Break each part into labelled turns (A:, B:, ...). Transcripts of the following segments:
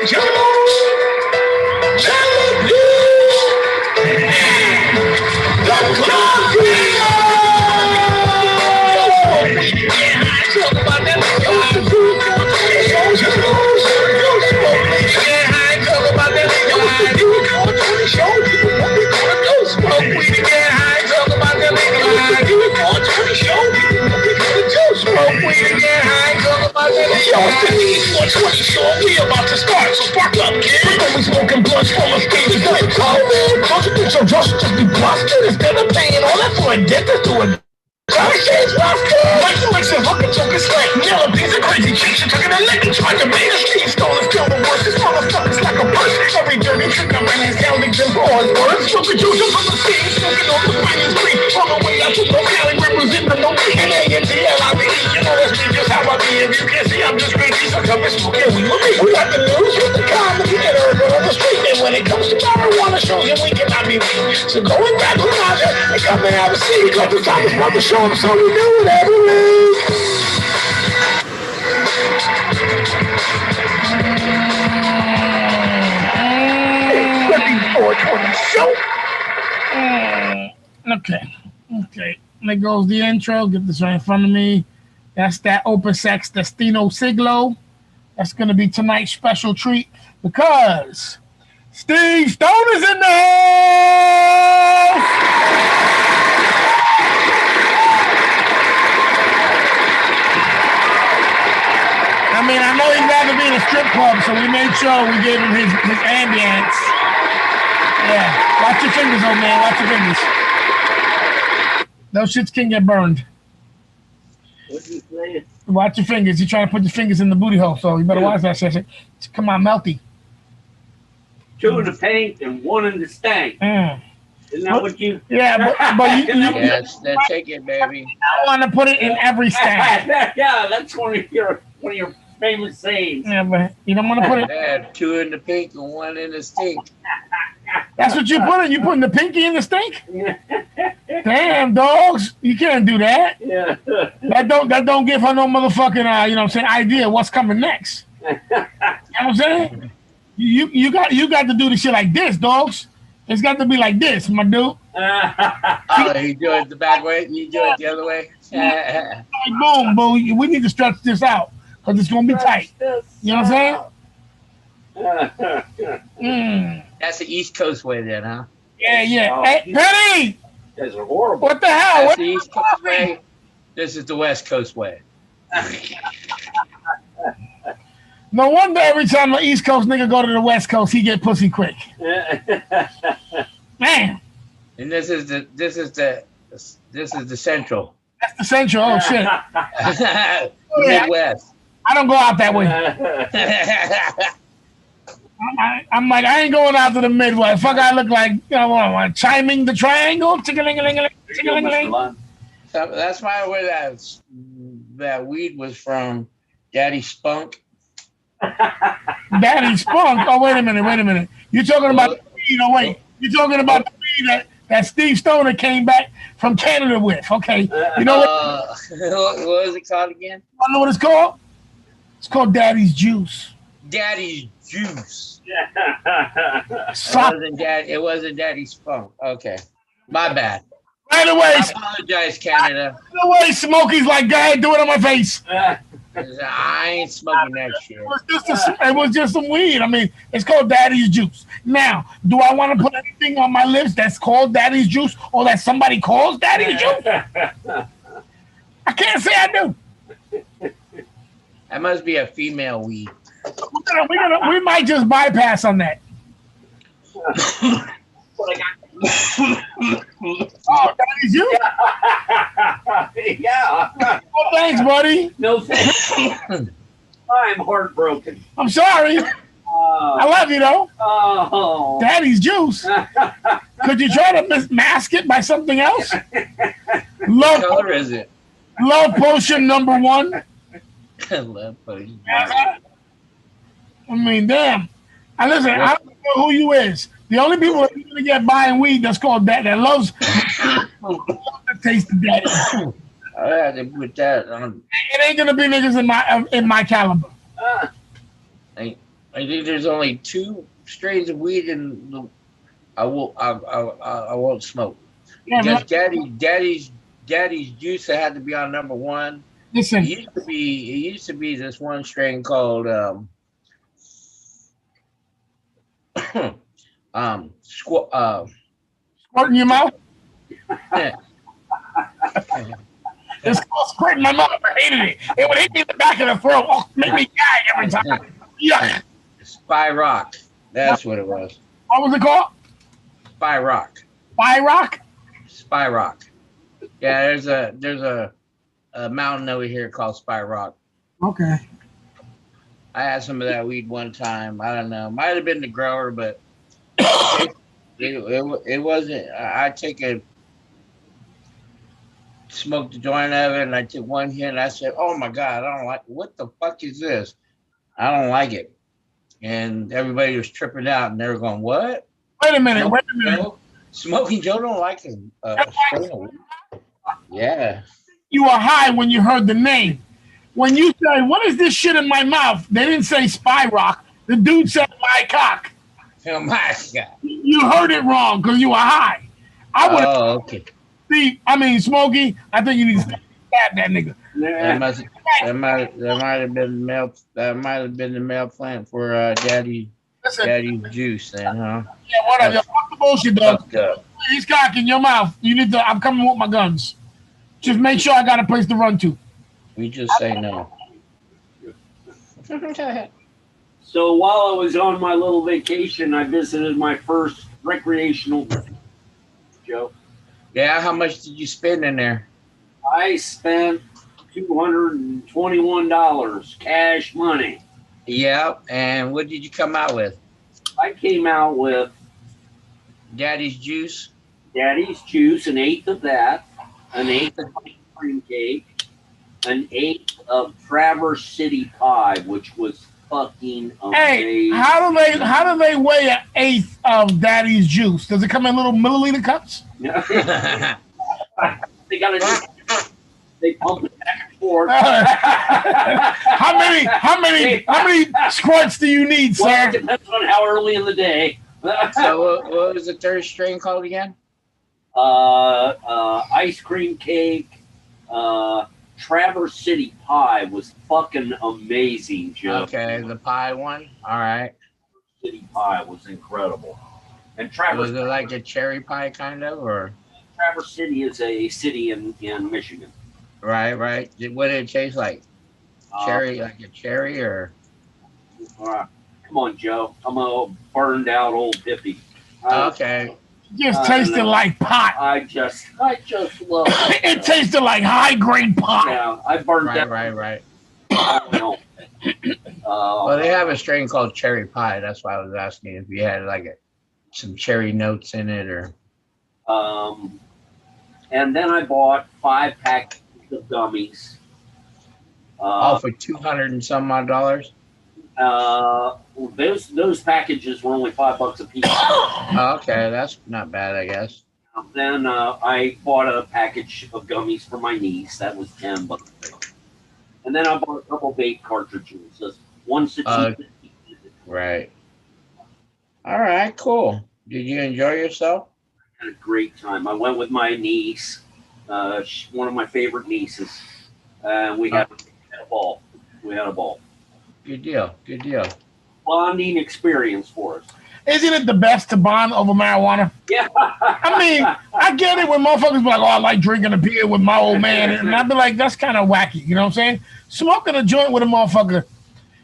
A: It's the TheD420 Show. We about to start, so spark up, kid. We're gonna be smoking blunts from a stage like, oh man, don't you think your drugs should just be busted instead of paying all that for a dentist to a shit's busted. Like you makes a fucking joke, it's like yellow piece of crazy chicks. You're talking a lick and trying to make a street stone is still the worst. This motherfucker's like a purse. Every dirty trick I'm running sounding them boys. Words smoking juice from the scene, smoking on the finest street. On the way out to no Cali, representing the no B-N-A-N-T-L-I-V-E. You know that's me, just how I be. If you can't see, I'm just crazy, so come and smoke it with me. We got the news with the comedy and urban on the street. And when it comes to marijuana shows, and we cannot be weak. So go and grab who's out there and come and have a seat. Cause it's time to start the show. So we do it every week. TheD420 Show. Okay. There goes the intro. Get this right in front of me. That's that Open Sex Destino Siglo. That's going to be tonight's special treat because Steve Stone is in the house. I mean, I know he'd rather be in a strip club, so we made sure we gave him his ambience. Yeah. Watch your fingers, old man. Watch your fingers. Those shits can get burned.
B: What's he saying?
A: Watch your fingers. You're trying to put your fingers in the booty hole, so you better watch that shit. Come on, melty.
B: 2 in the paint and 1 in the stank. Isn't that what you...
A: Yeah, but you
C: yes, that's take it, baby.
A: I want to put it in every stank.
B: Yeah, that's one of your famous sayings.
A: Yeah, but you don't want to put it...
C: Yeah, 2 in the pink and 1 in the stink.
A: That's what you put in? You putting the pinky in the stink? Damn, dogs. You can't do that.
B: Yeah.
A: That don't give her no motherfucking, you know what I'm saying, idea what's coming next. You know what I'm saying? You got to do the shit like this, dogs. It's got to be like this, my dude.
C: Oh, you do it the bad way? You do it the other way?
A: Boom, boom. We need to stretch this out because it's going to be tight. You know what I'm saying?
C: That's the East Coast way then, huh?
A: Yeah.
B: Oh,
A: hey, Penny!
B: Guys are horrible.
A: What the hell?
C: That's the East Coast way. This is the West Coast way.
A: No wonder every time the East Coast nigga go to the West Coast, he get pussy quick. Man.
C: And this is the Central.
A: That's the Central. Oh shit.
C: Midwest.
A: I don't go out that way. I'm like, I ain't going out to the Midwest. Fuck, I look like, you know, chiming the triangle. Chicka-ling-a-ling-a-ling.
C: That's why where that weed was from. Daddy Spunk.
A: Daddy Spunk? Oh, wait a minute. You're talking about the weed. Oh, wait. You're talking about the weed that Steve Stoner came back from Canada with. Okay. You know what?
C: What was it called again?
A: You know what it's called? It's called Daddy's Juice.
C: Daddy's Juice.
A: It
C: wasn't Daddy Spunk. Okay. My bad.
A: Right away.
C: I apologize, Canada.
A: Right away, Smokey's like, go ahead, do it on my face.
C: I ain't smoking that shit.
A: It was just some weed. I mean, it's called Daddy's Juice. Now, do I want to put anything on my lips that's called Daddy's Juice or that somebody calls Daddy's Juice? I can't say I do.
C: That must be a female weed.
A: We might just bypass on that. Oh, Daddy's Juice?
B: Yeah.
A: Oh, thanks, buddy.
B: No thanks. I'm heartbroken.
A: I'm sorry. I love you, though.
B: Oh.
A: Daddy's Juice. Could you try to mask it by something else?
C: What color is it?
A: Love Potion #1.
C: Love Potion.
A: I mean, damn. And listen, I don't know who you is. The only people that are going to get buying weed that's called that loves the taste of daddy.
C: I had to put that on.
A: It ain't going to be niggas in my caliber.
C: I think there's only 2 strains of weed in the. I won't smoke
D: Yeah,
C: because
D: man.
C: Daddy's juice had to be on number one.
D: Listen,
C: It used to be this one strain called squat
D: squirt in your mouth. It's called squirt in my mouth. I hated it. It would hit me in the back of the throat. Oh, make me gag every time. Yeah.
C: Spy Rock. That's what it was.
D: What was it called?
C: Spy Rock.
D: Spy Rock?
C: Spy Rock. Yeah, there's a mountain over here called Spy Rock.
D: Okay.
C: I had some of that weed one time. I don't know. Might have been the grower, but it wasn't. I take a smoked a joint of it, and I took one hit, and I said, "Oh my god, I don't like. What the fuck is this? I don't like it." And everybody was tripping out, and they were going, "What?
D: Wait a minute.
C: Smoking Joe don't like a strain of weed?" Yeah.
D: You were high when you heard the name. When you say, "What is this shit in my mouth?" They didn't say Spy Rock. The dude said my cock.
C: Oh my god.
D: You heard it wrong because you were high. I would.
C: Oh, okay.
D: See, I mean, Smokey. I think you need to stab that nigga.
C: That might have been the male plant for Daddy's juice then, huh?
D: Yeah, whatever. Fuck the bullshit, dog. He's cock in your mouth. You need to. I'm coming with my guns. Just make sure I got a place to run to.
C: We just say no.
B: So while I was on my little vacation, I visited my first recreational Joe.
C: Yeah, how much did you spend in there?
B: I spent $221 cash money.
C: Yeah, and what did you come out with?
B: I came out with
C: Daddy's juice,
B: an eighth of that, an eighth of ice cream cake, an eighth of Traverse City pie, which was fucking amazing.
D: Hey, how do they weigh an eighth of Daddy's juice? Does it come in little milliliter cups?
B: They pump it back and forth.
D: How many squirts do you need, sir?
B: Well, it depends on how early in the day.
C: So what was the third strain called again?
B: Ice cream cake. Traverse City pie was fucking amazing, Joe.
C: Okay, the pie one. All right.
B: City pie was incredible. And
C: Was it like a cherry pie kind of, or?
B: Traverse City is a city in Michigan.
C: Right. What did it taste like? Cherry, like a cherry, or?
B: Come on, Joe. I'm a burned out old hippie.
C: Okay.
D: Just tasted like pot.
B: I just love it.
D: It tasted like high grade pot.
B: Yeah, I burned out.
C: Right.
B: I don't know.
C: Well, they have a strain called cherry pie. That's why I was asking if you had like some cherry notes in it, or.
B: And then I bought 5 packs of gummies.
C: For $200 and some odd dollars.
B: Those packages were only $5 a piece.
C: Okay, that's not bad, I guess.
B: Then I bought a package of gummies for my niece. That was $10. And then I bought a couple vape cartridges. One sativa.
C: Right. All right, cool. Did you enjoy yourself?
B: I had a great time. I went with my niece, one of my favorite nieces, and we had a ball.
C: Good deal.
B: Bonding experience for us.
D: Isn't it the best to bond over marijuana?
B: Yeah.
D: I mean, I get it when motherfuckers be like, "Oh, I like drinking a beer with my old man," and I'd be like, "That's kind of wacky," you know what I'm saying? Smoking a joint with a motherfucker,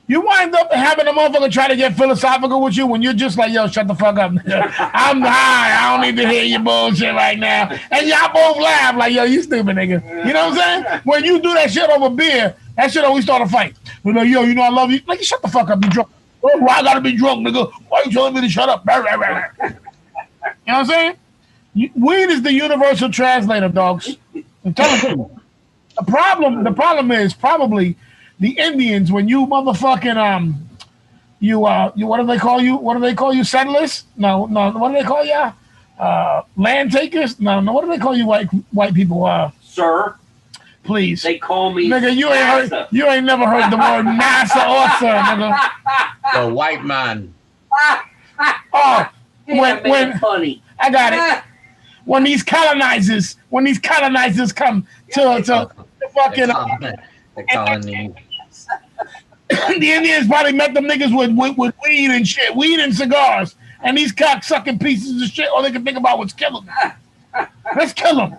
D: you wind up having a motherfucker try to get philosophical with you when you're just like, "Yo, shut the fuck up. I'm high. I don't need to hear your bullshit right now." And y'all both laugh like, "Yo, you stupid nigga." You know what I'm saying? When you do that shit over beer, that shit always start a fight. We're like, "Yo, you know I love you." Like, shut the fuck up. You drunk. Oh, why I gotta be drunk, nigga? Why you telling me to shut up? You know what I'm saying? Weed is the universal translator, dogs. I'm telling you. The problem is probably the Indians when you motherfucking you what do they call you? What do they call you? Settlers? No. What do they call you? Land takers? No. What do they call you? White people?
B: Sir.
D: Please.
B: They call me
D: nigga, you ain't never heard the word NASA or sir, nigga.
C: The white man.
D: Oh,
B: when funny.
D: I got it. When these colonizers come to fucking
C: the colony.
D: The Indians probably met them niggas with weed and shit, weed and cigars, and these cock-sucking pieces of shit, all they can think about was kill them. Let's kill them.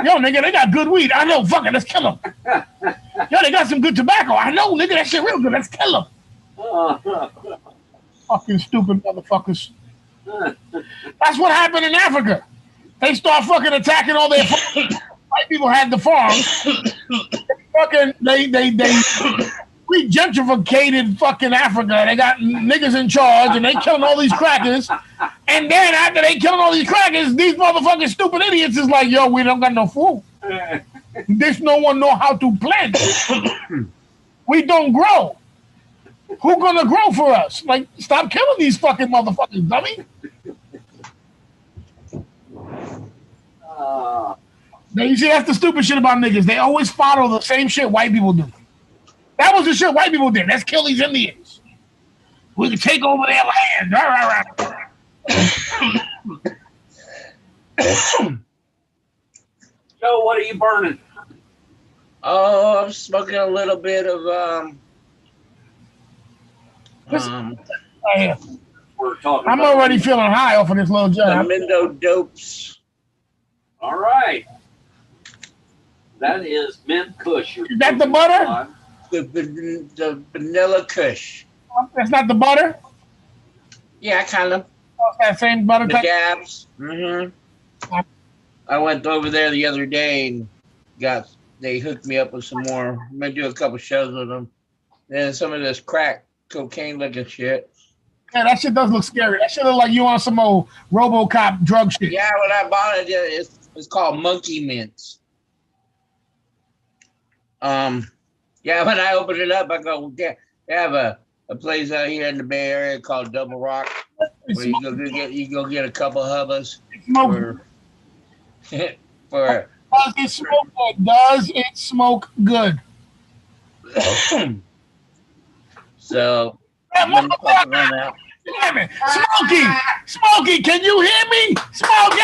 D: Yo, nigga, they got good weed. I know, fuck it, let's kill them. Yo, they got some good tobacco. I know, nigga, that shit real good. Let's kill them. Fucking stupid motherfuckers. That's what happened in Africa. They start fucking attacking all their white people had the farms. We gentrificated fucking Africa. They got niggas in charge and they killing all these crackers. And then after they killing all these crackers, these motherfucking stupid idiots is like, yo, we don't got no food. There's no one know how to plant. We don't grow. Who gonna grow for us? Like, stop killing these fucking motherfuckers, dummy. Now you see, that's the stupid shit about niggas. They always follow the same shit white people do. That was the shit white people did. Let's kill these Indians. We can take over their land.
B: Joe, what are you burning?
C: Oh, I'm smoking a little bit of
B: We're talking.
D: I'm already feeling high off of this little job.
C: Mindo Dopes.
B: All right. That is mint kush.
D: Is that the butter?
C: The vanilla kush.
D: That's not the butter?
C: Yeah, kind of.
D: Oh, that same butter
C: the
D: type?
C: dabs. Mm-hmm. I went over there the other day and they hooked me up with some more. I'm gonna do a couple shows with them. And some of this crack cocaine looking shit.
D: Yeah, that shit does look scary. That shit look like you on some old RoboCop drug shit.
C: Yeah, when I bought it, it's called Monkey Mints. Yeah, when I opened it up, I go, yeah, they have a place out here in the Bay Area called Double Rock where you go get a couple hubbas for
D: Does it smoke good? Does it smoke good?
C: So
D: Damn it. Smokey, can you hear me? Smokey!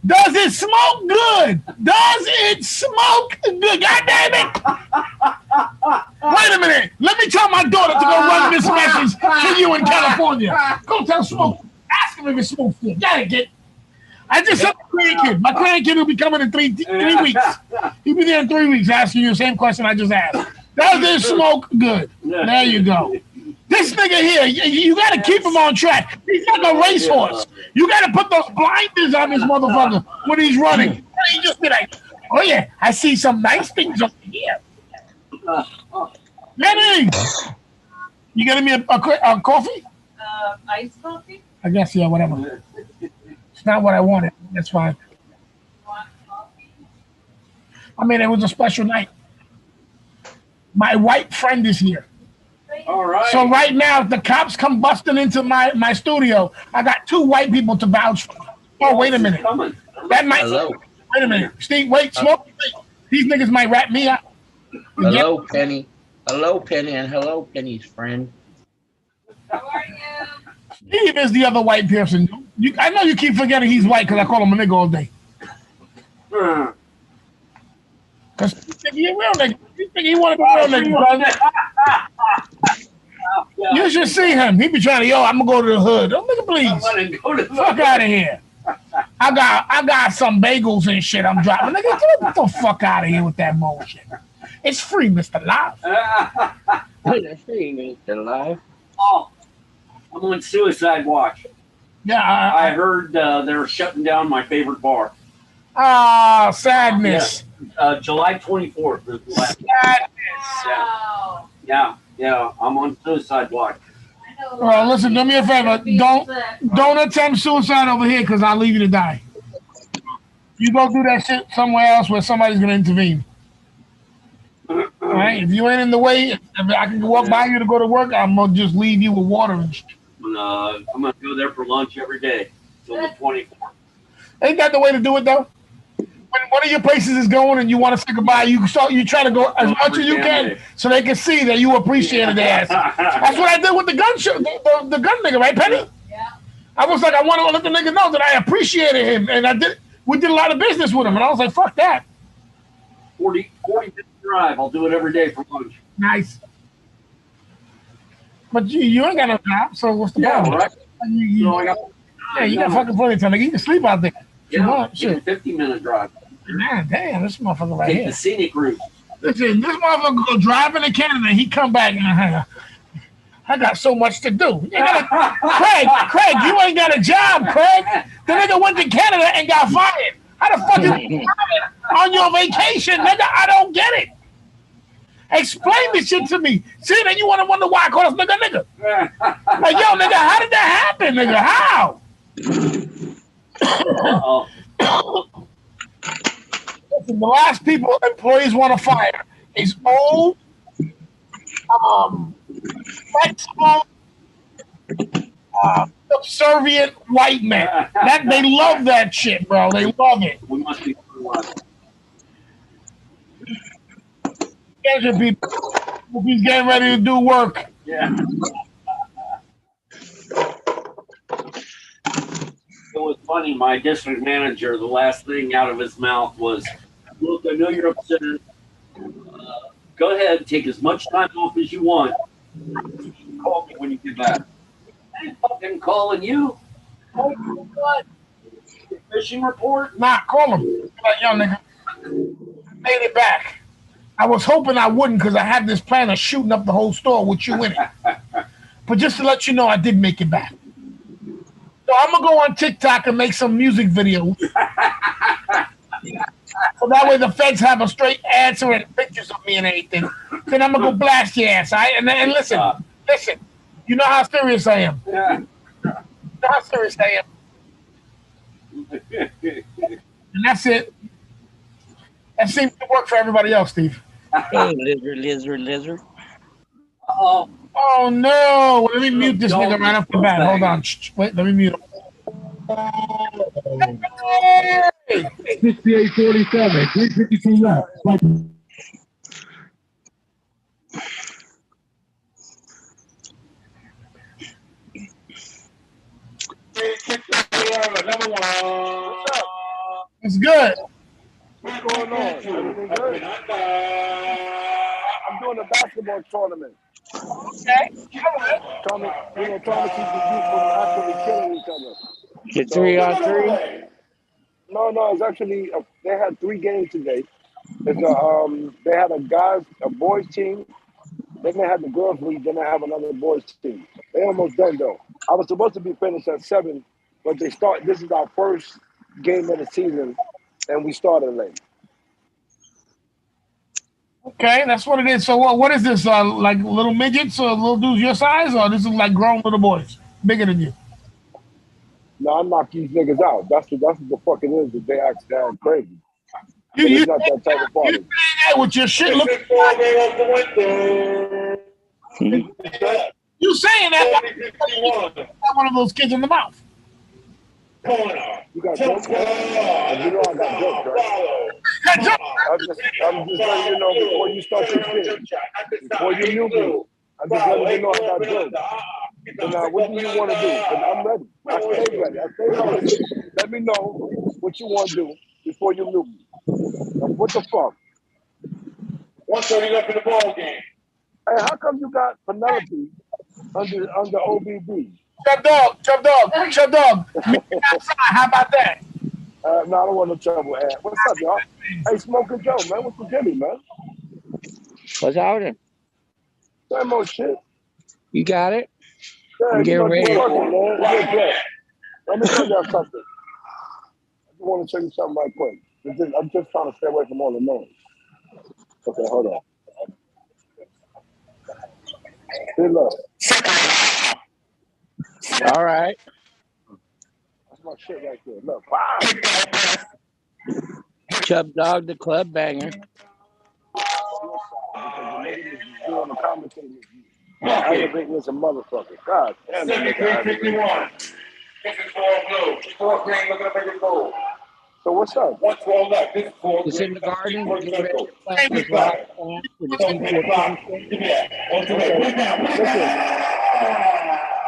D: Does it smoke good? Does it smoke good? God damn it! Wait a minute. Let me tell my daughter to go run this message to you in California. Go tell Smoke. Ask him if it smokes good. Gotta get. I just said my grandkid. My grandkid will be coming in three weeks. He'll be there in 3 weeks asking you the same question I just asked. Does it smoke good? There you go. This nigga here, you got to keep him on track. He's like a racehorse. You got to put those blinders on this motherfucker when he's running. He just be like, oh yeah, I see some nice things over here. Lenny, you getting me a coffee?
E: Iced coffee?
D: I guess, yeah, whatever. It's not what I wanted. That's fine.
E: Want coffee?
D: I mean, it was a special night. My white friend is here.
B: All right.
D: So right now, if the cops come busting into my studio, I got 2 white people to vouch for. Oh, wait a minute. That might.
C: Hello.
D: Wait a minute. Steve, wait, Smoke. These niggas might rat me out.
C: Hello, Penny. Hello, Penny, and hello, Penny's friend.
E: How are you?
D: Steve is the other white person. I know you keep forgetting he's white because I call him a nigga all day. Because you think he a real nigga. You think he want to be a real nigga, brother. You should see him. He be trying to, I'm going to go to the hood. Oh, nigga, please. Fuck out of here. I got some bagels and shit I'm dropping. Nigga, get the fuck out of here with that bullshit. It's free, Mr. Live.
C: It's free, Mr. Live.
B: Oh, I'm on suicide watch.
D: Yeah,
B: I heard they're shutting down my favorite bar.
D: Ah, sadness.
B: Yeah. July 24th.
D: Sadness.
E: Wow.
B: Yeah. I'm on suicide watch.
D: Well, listen, do me a favor. Don't attempt suicide over here because I'll leave you to die. You go do that shit somewhere else where somebody's going to intervene. All right? If you ain't in the way, if I can walk by you to go to work, I'm going to just leave you with water and shit.
B: I'm going to go there for lunch every day till the 24th.
D: Ain't that the way to do it, though? when one of your places is going and you want to say goodbye, you try to go as much as you can so they can see that you appreciated their ass. That's what I did with the gun show, the gun nigga, right, Penny?
E: Yeah.
D: I was like, I want to let the nigga know that I appreciated him, and we did a lot of business with him, and I was like, fuck that.
B: 40 minute drive. I'll do it every day for lunch.
D: Nice. But you ain't got no job, so what's the problem?
B: Right.
D: You got fucking plenty of time. Like, you can sleep out there.
B: Yeah, shit. 50-minute drive.
D: Man, damn, this motherfucker right
B: Take
D: here.
B: the scenic route.
D: Listen, this motherfucker go driving to Canada, he come back and I got so much to do. Craig, you ain't got a job, Craig. The nigga went to Canada and got fired. How the fuck you on your vacation, nigga? I don't get it. Explain this shit to me. See, then you want to wonder why I call this nigga. Like, yo, nigga, how did that happen, nigga? How? Listen, the last people employees want to fire is old, flexible, subservient white men. That they love that shit, bro. They love it.
B: We must be
D: People, he's getting ready to do work.
B: Yeah. It was funny. My district manager, the last thing out of his mouth was, "Look, I know you're upset. Go ahead, take as much time off as you want. Call me when you get back." I ain't fucking calling you. What? Your fishing report?
D: Nah, call him. Like, yo, nigga, made it back. I was hoping I wouldn't because I had this plan of shooting up the whole store with you in it. But just to let you know, I did make it back. So I'm going to go on TikTok and make some music videos. So that way the feds have a straight answer and pictures of me and everything. Then I'm going to go blast your ass. And listen. You know how serious I am.
B: Yeah.
D: You know how serious I am. And that's it. That seems to work for everybody else, Steve.
C: Hey, lizard.
B: Oh.
D: Oh, no. Let me mute this nigga right off the bat. Hold on. Wait, let me mute him.
A: 68-47, 352 left.
D: It's good.
F: What's going on? Everything good? I'm doing a basketball tournament.
D: Okay.
F: Trying to keep the youth from actually killing each other.
C: Get 3-on-3?
F: No, it's actually they had 3 games today. It's they had a boys team, then they had the girls league, then they have another boys team. They almost done though. I was supposed to be finished at 7, but this is our first game of the season, and we started late.
D: Okay, that's what it is. So what is this? Like little midgets or little dudes your size, or this is like grown little boys, bigger than you?
F: No, I knock these niggas out. That's what the fuck it is. That they act that crazy.
D: You
F: not that type of party.
D: You saying that with your shit looking? You saying that? One of those kids in the mouth.
F: You got jokes? You know I got jokes, right? I'm just letting you know before you start your shit. Before you knew me, I'm just letting you know I got jokes. So now, what do you want to do? Because I'm ready. I stay ready. Let me know what you want to do before you knew me. Now, what the fuck?
A: 130 left in the ball game.
F: Hey, how come you got Penelope under OBB?
D: Chub dog. Meet me outside. How about that?
F: No, I don't want no trouble. What's up, y'all? Hey, Smoking Joe, man. What's the Jimmy, man?
C: What's happening?
F: Same old shit.
C: You got it?
F: Yeah,
C: I'm getting ready.
F: Let me tell y'all something. I just want to tell you something right quick. I'm just trying to stay away from all the noise. Okay, hold on. Good luck.
C: All right.
F: That's my shit right there. Look. Wow.
C: Chub Dog, the club banger.
F: Doing the commentating. Aggravating as a motherfucker. God damn it.
A: 73-51. This is 4 blue. 4 green looking to make it gold.
F: So what's up?
C: It's in the garden. Getting ready to plant this last plant for the T420 show.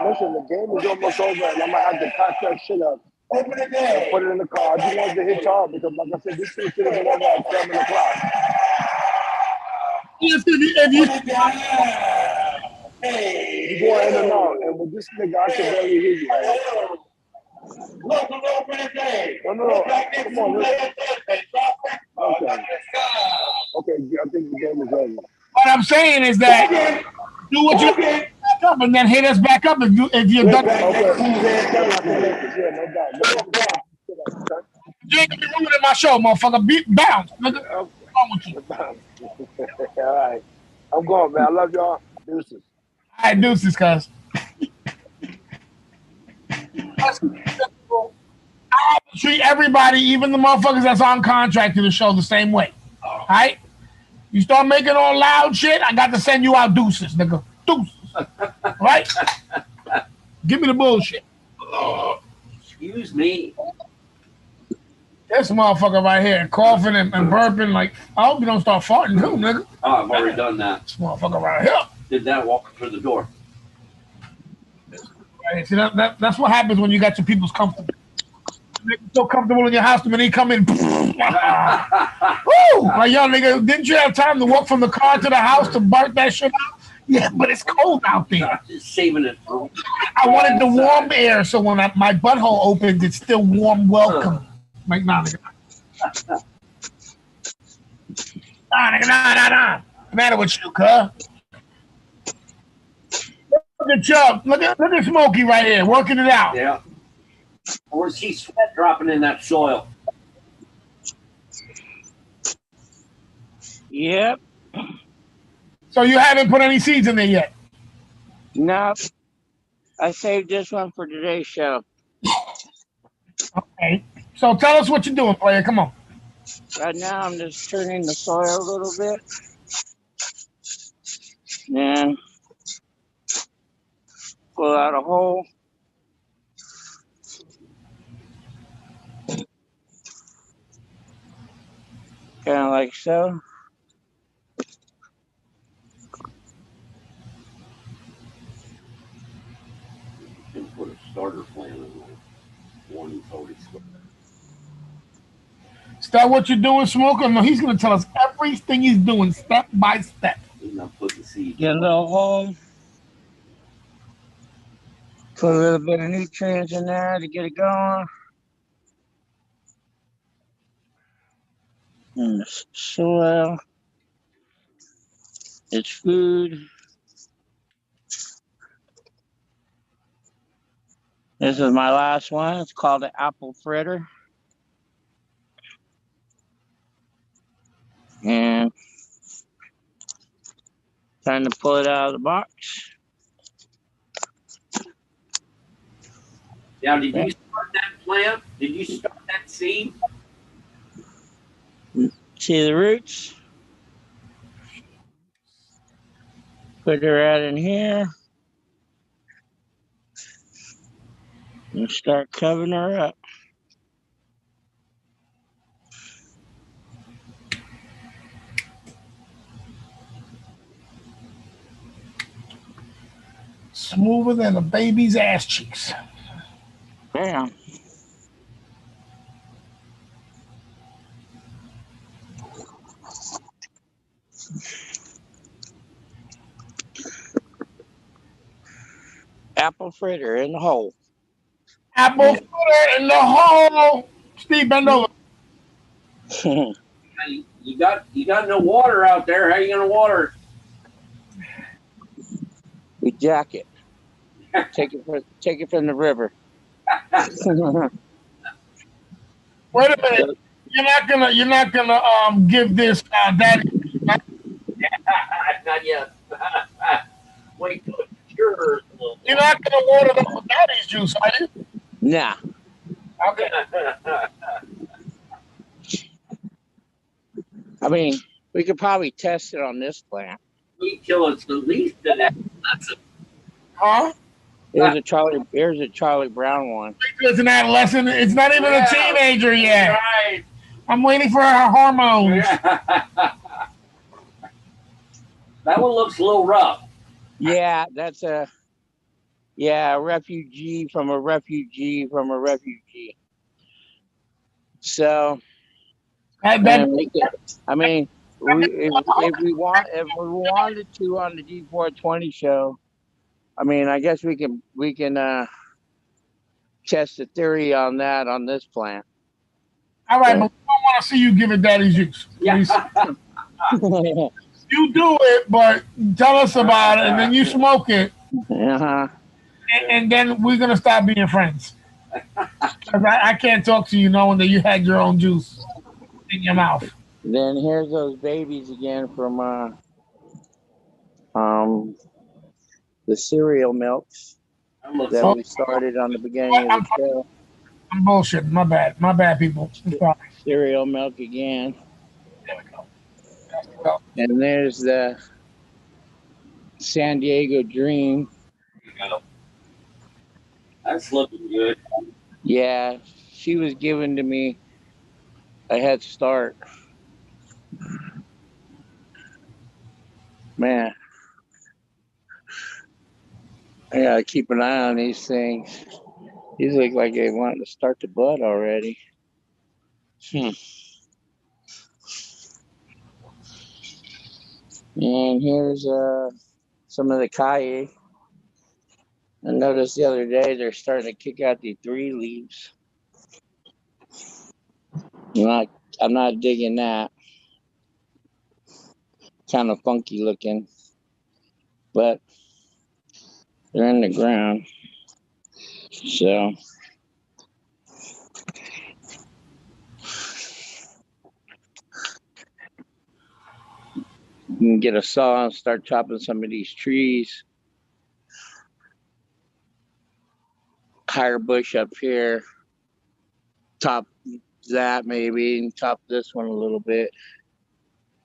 F: Listen, the game is almost over, and I'm gonna have to pack that shit up and put it in the car. I just wanted to hit y'all because, like I said, this shit should have been over at 7 o'clock.
D: If you
F: You go in and out, and with this nigga, I can barely hear you. No, come on, listen. Okay, I think the game is over.
D: what I'm saying is that do what you back up and then hit us back up if you're done.
F: Okay. Yeah, no doubt.
D: You ain't gonna be ruining my show, motherfucker. Bounce, nigga. What's wrong with you?
F: All right. I'm going, man. I love y'all. Deuces.
D: All right, deuces, cuz. I treat everybody, even the motherfuckers that's on contract to the show, the same way. All right? You start making all loud shit, I got to send you out deuces, nigga. Deuces. Right? Give me the bullshit.
B: Excuse me.
D: This motherfucker right here, coughing and burping like, I hope you don't start farting too, nigga.
B: Oh, I've already done that.
D: This motherfucker right here.
B: Did that walking through the door.
D: Right, see, that's what happens when you got your people's comfortable. You make them so comfortable in your house, when they come in, woo! Like, yo, nigga, didn't you have time to walk from the car to the house to bark that shit out? Yeah, but it's cold out there.
B: Just saving it for.
D: I wanted the warm air, so when my butthole opens, it's still warm welcome. Like, nah, nigga. Nah. What's the matter with you, cuz? Look at Chubb. Look at Smokey right here, working it out.
B: Yeah. Or is he sweat dropping in that soil?
C: Yep.
D: So you haven't put any seeds in there yet?
C: No. I saved this one for today's show.
D: Okay. So tell us what you're doing, player. Come on.
C: Right now, I'm just turning the soil a little bit. Then pull out a hole. Kind of like so.
B: And put a starter plant in there. One totally square.
D: Is that what you're doing, Smoker? No, he's going to tell us everything he's doing step by step.
B: He's not putting the seed.
C: Get a little hole. Put a little bit of nutrients in there to get it going. And the soil. It's food. This is my last one. It's called the apple fritter. And time to pull it out of the box.
B: Now, did you start that plant? Did you start that seed?
C: See the roots? Put her out in here. And start covering her up.
D: Smoother than a baby's ass cheeks.
C: Bam. Apple fritter in the hole.
D: Apple fritter in the hole. Steve, bend over.
B: You got no water out there. How are you going to water
C: We jack it. Take it from the river.
D: Wait a minute. You're not gonna give this daddy.
B: Not yet. Wait till it matures.
D: You're not gonna water them with daddy's juice, are you?
C: Nah.
D: Okay.
C: I mean, we could probably test it on this plant.
B: Wait till it's at least an. That's a.
D: Huh?
C: Here's a Charlie Brown one.
D: It's an adolescent. It's not even a teenager yet.
B: Right.
D: I'm waiting for her hormones.
B: That one looks a little rough.
C: Yeah, that's a refugee from a refugee from a refugee. So, I mean, if we wanted to on the D420 show, I mean, I guess we can test the theory on that on this plant.
D: All right, but we don't want to see you give it daddy's juice. Please. You do it, but tell us about it, and then you smoke it.
C: Uh-huh.
D: And then we're going to stop being friends. I can't talk to you knowing that you had your own juice in your mouth.
C: Then here's those babies again from the cereal milks that we started on the beginning of the show.
D: I'm bullshitting. My bad, people.
C: Cereal milk again.
D: There we go.
C: And there's the San Diego Dream.
B: That's looking good.
C: Yeah, she was given to me a head start. Man, I gotta keep an eye on these things. These look like they want to start to bud already. And here's some of the Kaye. I noticed the other day they're starting to kick out the 3 leaves. I'm not digging that. Kind of funky looking, but they're in the ground. So you can get a saw and start chopping some of these trees. Higher bush up here. Top that maybe, and top this one a little bit.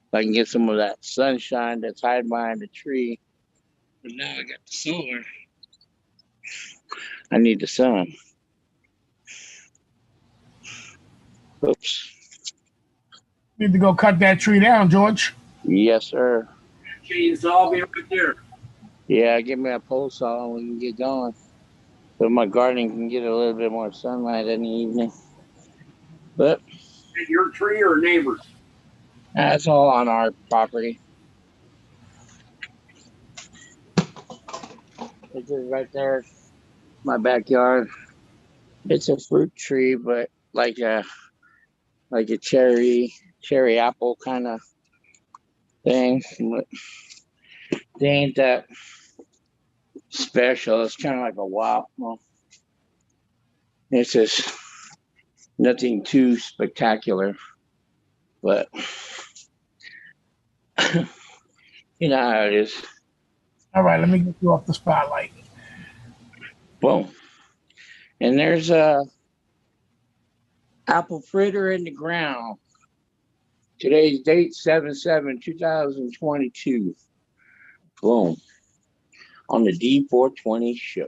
C: If I can get some of that sunshine that's hiding behind the tree. But now I got the solar. I need the sun. Oops.
D: Need to go cut that tree down, George.
C: Yes, sir.
B: Chainsaw, I'll be right there.
C: Yeah, give me a pole saw and we can get going. So my gardening can get a little bit more sunlight in the evening. But
B: Is it your tree or neighbors?
C: that's all on our property. It's just right there, my backyard. It's a fruit tree, but like a cherry apple kind of thing. But they ain't that special. It's kind of like a waffle. It's just nothing too spectacular, but you know how it is.
D: All right, let me get you off the spotlight.
C: Boom. And there's a apple fritter in the ground. Today's date 7/7/2022. Boom. On the D420 show.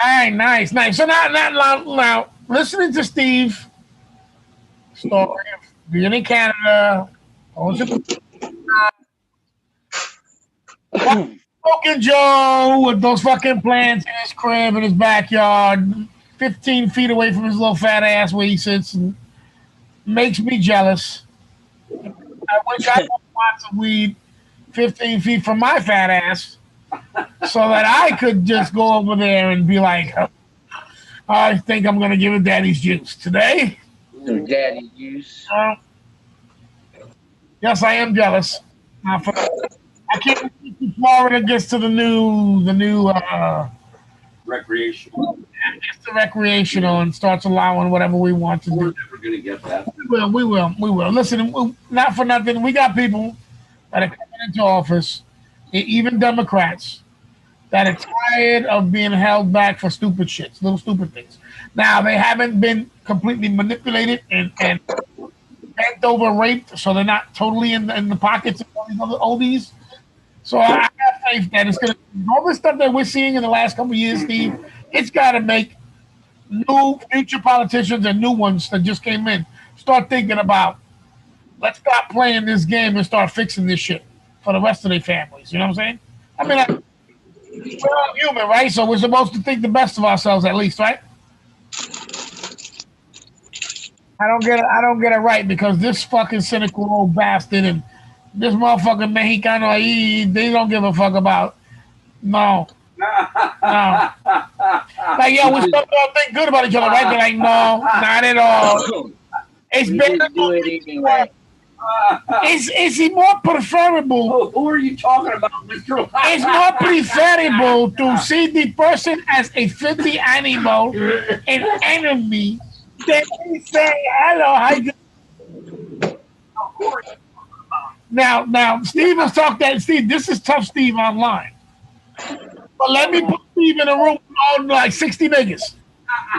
D: All right, nice. So now, listening to Steve story of being in Canada, fucking Joe with those fucking plants in his crib in his backyard, 15 feet away from his little fat ass where he sits, and makes me jealous. I wish I had lots of weed 15 feet from my fat ass so that I could just go over there and be like, I think I'm going to give it daddy's juice today.
C: Some daddy juice.
D: Yes, I am jealous. I can't wait till Florida gets to the new
B: Recreational.
D: Gets to recreational and starts allowing whatever we want to do.
B: We're never going to get that.
D: We will. Listen, not for nothing. We got people that are coming into office, even Democrats, that are tired of being held back for stupid shits, little stupid things. Now, they haven't been completely manipulated and bent over, raped, so they're not totally in the pockets of all these other oldies. So I have faith that it's going to, all this stuff that we're seeing in the last couple of years, Steve, it's got to make new future politicians and new ones that just came in start thinking about, let's stop playing this game and start fixing this shit for the rest of their families. You know what I'm saying? I mean, we're all human, right? So we're supposed to think the best of ourselves at least, right? I don't get it right because this fucking cynical old bastard and this motherfucking Mexicano, they don't give a fuck about. No. Like, yeah, we're supposed to all think good about each other, right? They're like, no, not at all. It's better
C: do it anyway.
D: It's more preferable.
B: Who are you talking about, Mr.
D: It's more preferable to see the person as a filthy animal, an enemy, than to say hello. Now, Steve was talking that Steve. This is tough, Steve, online. But let me put Steve in a room with all like 60 niggas.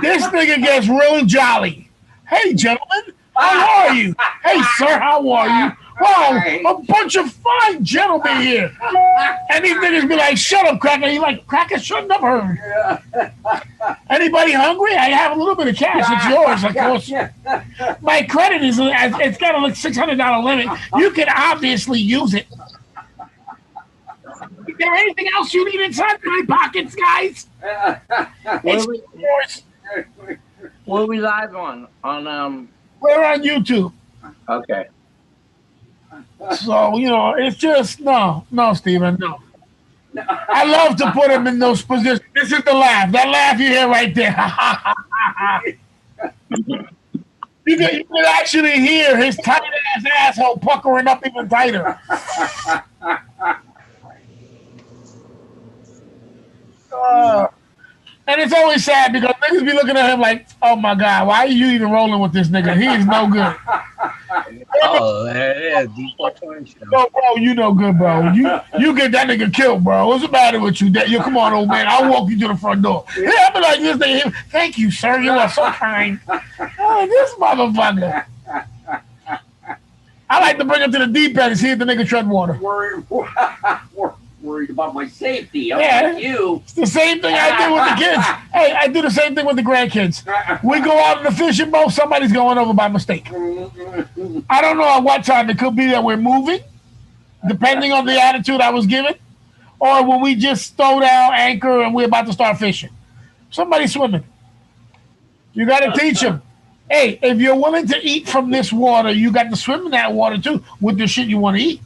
D: This nigga gets real jolly. Hey, gentlemen. How are you? Hey, sir, how are you? Wow, a bunch of fine gentlemen here. And these niggas be like, shut up, Cracker. You like, Cracker shouldn't have heard. Anybody hungry? I have a little bit of cash. It's yours, of course. My credit is, it's got a $600 limit. You can obviously use it. Is there anything else you need inside my pockets, guys? It's yours.
C: What are we live on?
D: We're on YouTube.
C: Okay.
D: So, you know, it's just, no, Steven, no. I love to put him in those positions. This is the laugh. That laugh you hear right there. You can actually hear his tight-ass asshole puckering up even tighter. And it's always sad because niggas be looking at him like, oh my God, why are you even rolling with this nigga? He is no good.
C: Oh, there it is. TheD420Show's.
D: No, bro, you no good, bro. You get that nigga killed, bro. What's the matter with you? Yo, come on, old man. I'll walk you to the front door. Yeah, I'll be like this nigga. Thank you, sir. You are so kind. Oh, this motherfucker. I like to bring him to the deep end and see if the nigga tread water.
B: Worried about my safety.
D: Yeah,
B: you.
D: It's the same thing I do with the kids. Hey, I do the same thing with the grandkids. We go out in the fishing boat, somebody's going over by mistake. I don't know at what time. It could be that we're moving, depending on the attitude I was given, or when we just throw down anchor and we're about to start fishing. Somebody's swimming. You got to teach them. Hey, if you're willing to eat from this water, you got to swim in that water too with the shit you want to eat.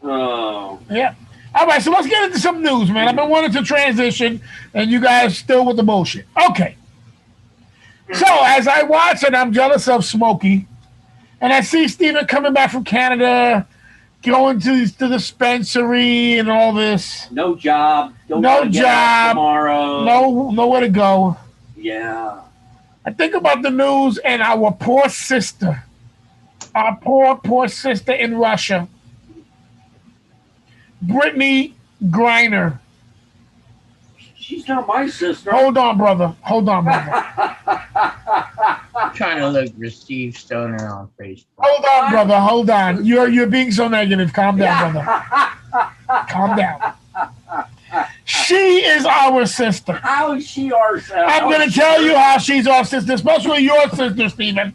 B: Oh.
D: Yeah. All right, so let's get into some news, man. I've been wanting to transition, and you guys still with the bullshit. Okay. So as I watch, and I'm jealous of Smokey, and I see Steven coming back from Canada, going to the dispensary and all this.
B: No job.
D: No job.
B: Tomorrow.
D: Nowhere to go.
B: Yeah.
D: I think about the news and our poor sister. Our poor sister in Russia. Brittany Griner.
B: She's not my sister.
D: Hold on, brother.
C: Trying to look for Steve Stoner on Facebook.
D: Hold on, brother. Hold on. You're being so negative. Calm down, brother. Calm down. She is our sister.
B: How is she our sister?
D: I'm going to tell you how she's our sister, especially your sister, Steven.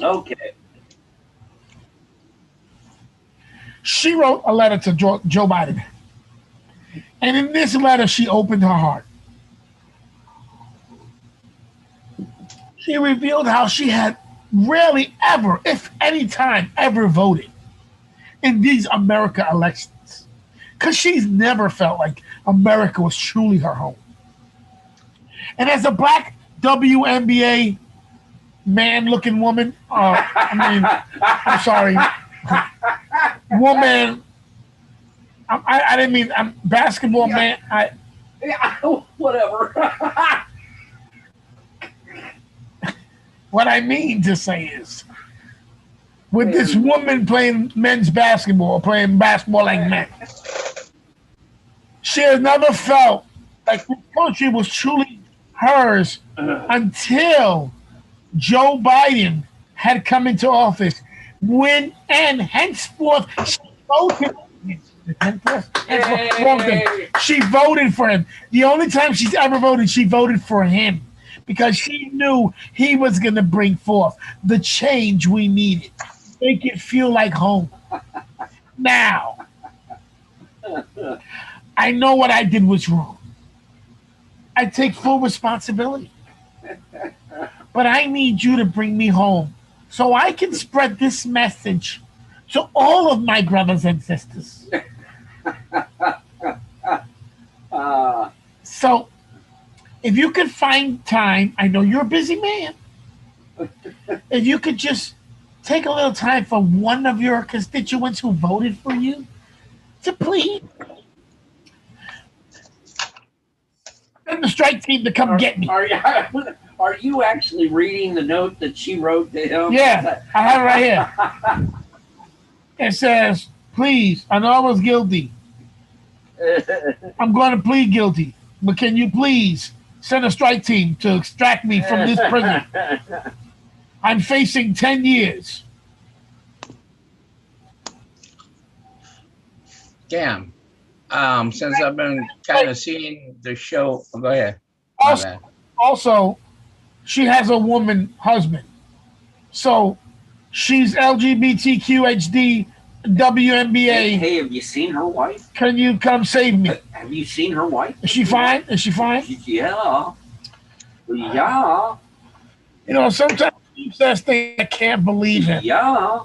B: Okay.
D: She wrote a letter to Joe Biden. And in this letter, she opened her heart. She revealed how she had rarely ever, if any time, ever voted in these America elections. Because she's never felt like America was truly her home. And as a black WNBA man-looking woman, I'm sorry, woman, I didn't mean basketball man.
B: Whatever.
D: What I mean to say is, with this woman playing men's basketball, playing basketball like men, she has never felt like this country was truly hers until Joe Biden had come into office. When and henceforth she voted. She voted for him. The only time she's ever voted, she voted for him because she knew he was going to bring forth the change we needed, make it feel like home. Now, I know what I did was wrong. I take full responsibility. But I need you to bring me home so I can spread this message to all of my brothers and sisters. So, if you could find time, I know you're a busy man. If you could just take a little time for one of your constituents who voted for you to please send the strike team to come get me.
B: Are you actually reading the note that she wrote to him?
D: Yeah, I have it right here. It says, please, I know I was guilty. I'm going to plead guilty. But can you please send a strike team to extract me from this prison? I'm facing 10 years.
C: Damn. Since I've been kind of seeing the show, go ahead.
D: Also, she has a woman husband. So she's LGBTQHD WNBA.
B: Hey, have you seen her wife?
D: Can you come save me?
B: Have you seen her wife?
D: Is she fine? Is she fine?
B: Yeah. Yeah.
D: You know, sometimes she says things I can't believe it.
B: Yeah.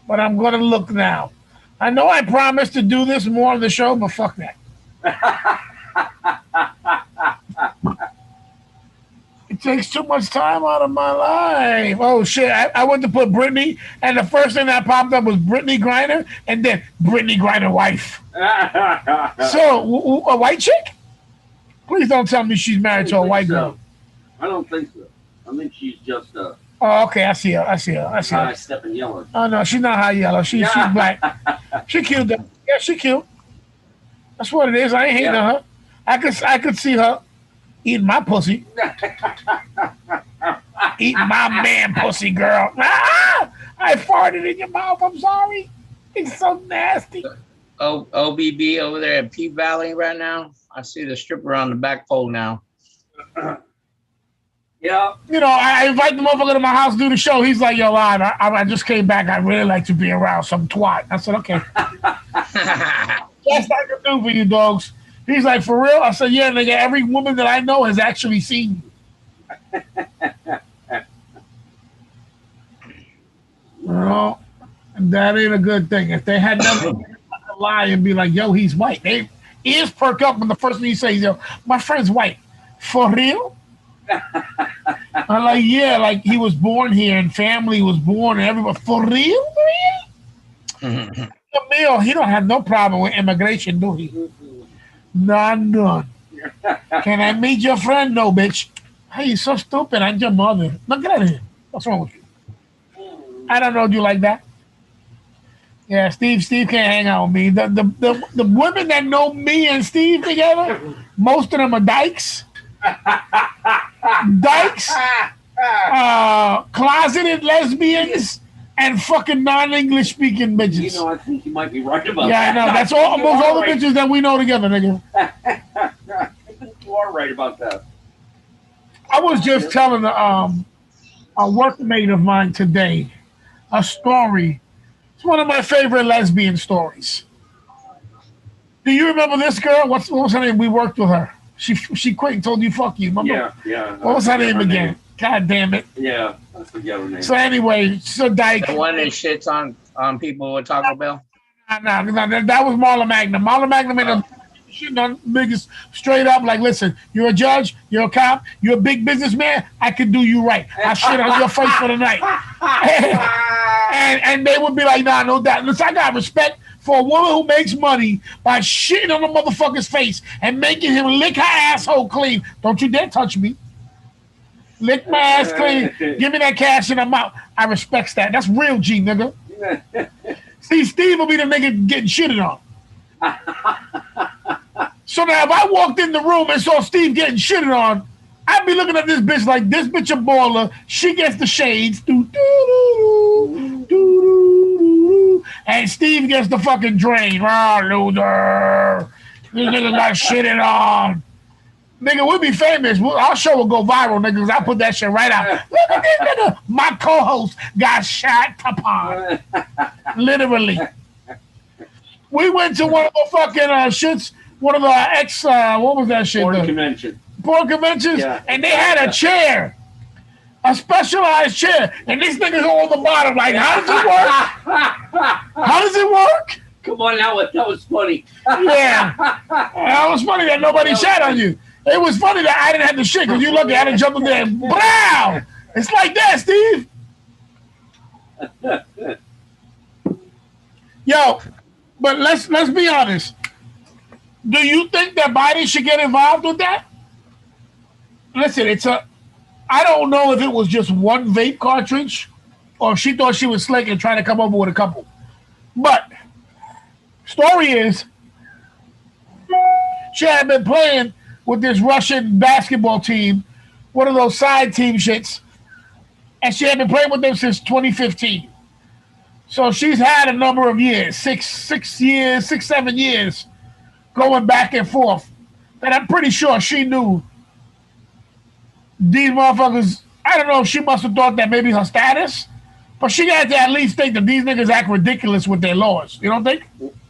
D: But I'm going to look now. I know I promised to do this more on the show, but fuck that. It takes too much time out of my life. Oh, shit. I went to put Brittany, and the first thing that popped up was Brittany Griner, and then Brittany Griner wife. So, a white chick? Please don't tell me she's married to a white girl.
B: I don't think so. I think she's just a...
D: Oh, okay. I see her.
B: High stepping yellow.
D: Oh, no. She's not high yellow. She's black. She cute, though. Yeah, she cute. That's what it is. I ain't hating on her. I could see her eating my pussy. Eating my man pussy, girl. Ah! I farted in your mouth. I'm sorry. It's so nasty.
C: OBB over there at P Valley right now. I see the stripper on the back pole now.
B: Yeah.
D: You know, I invite the motherfucker to my house to do the show. He's like, yo, Lon, I just came back. I really like to be around some twat. I said, okay. That's what I can do for you, dogs. He's like, for real? I said, yeah, nigga, every woman that I know has actually seen you. No, that ain't a good thing. If they had never lie and be like, yo, he's white. They ears perk up when the first thing you say is, yo, my friend's white. For real? I'm like, yeah, like he was born here and family was born and everybody. For real? Emil, he don't have no problem with immigration, do he? None. Can I meet your friend? No, bitch. Hey, you're so stupid. I'm your mother. Look at him. What's wrong with you? I don't know you like that. Yeah, Steve can't hang out with me. The women that know me and Steve together, most of them are dykes. Closeted lesbians, and fucking non-English speaking bitches.
B: You know, I think you might be right about that.
D: Yeah, I know. That's almost all the bitches that we know together, nigga.
B: I think you are right about that.
D: I was just telling a workmate of mine today a story. It's one of my favorite lesbian stories. Do you remember this girl? What was her name? We worked with her. She quit and told you fuck you. Remember?
B: Yeah.
D: What was her name again? God damn it.
B: Yeah, I forget her name.
D: So anyway, so dyke.
C: The one that shits on people with Taco Bell?
D: No, that was Marla Magnum. Marla Magnum made a shit on niggas straight up like, listen, you're a judge, you're a cop, you're a big businessman, I can do you right. I shit on your face for the night. and they would be like, nah, no doubt. Listen, I got respect for a woman who makes money by shitting on a motherfucker's face and making him lick her asshole clean. Don't you dare touch me. Lick my ass clean. Give me that cash in the mouth. I respects that. That's real G, nigga. See, Steve will be the nigga getting shitted on. So now if I walked in the room and saw Steve getting shitted on, I'd be looking at this bitch like this bitch a baller. She gets the shades. And Steve gets the fucking drain. Oh, loser. This nigga got shitted on. Nigga, we'll be famous. Our show will go viral, nigga, because I put that shit right out. Look at this nigga. My co-host got shot upon. Literally. We went to one of the fucking shits, one of the what was that shit?
B: Porn convention.
D: Porn conventions,
B: Yeah.
D: And they had a chair. A specialized chair. And this nigga's on the bottom, like, how does it work? How does it work?
B: Come on, that was funny.
D: Yeah. That was funny that nobody shat on you. It was funny that I didn't have the shit, because you look at it, jump in there, and blow! It's like that, Steve. Yo, but let's be honest. Do you think that Biden should get involved with that? Listen, I don't know if it was just one vape cartridge or if she thought she was slick and trying to come over with a couple. But story is, she had been playing with this Russian basketball team, one of those side team shits, and she had been playing with them since 2015. So she's had a number of years, 7 years, going back and forth. And I'm pretty sure she knew these motherfuckers. I don't know if she must have thought that maybe her status, but she had to at least think that these niggas act ridiculous with their laws. You don't think?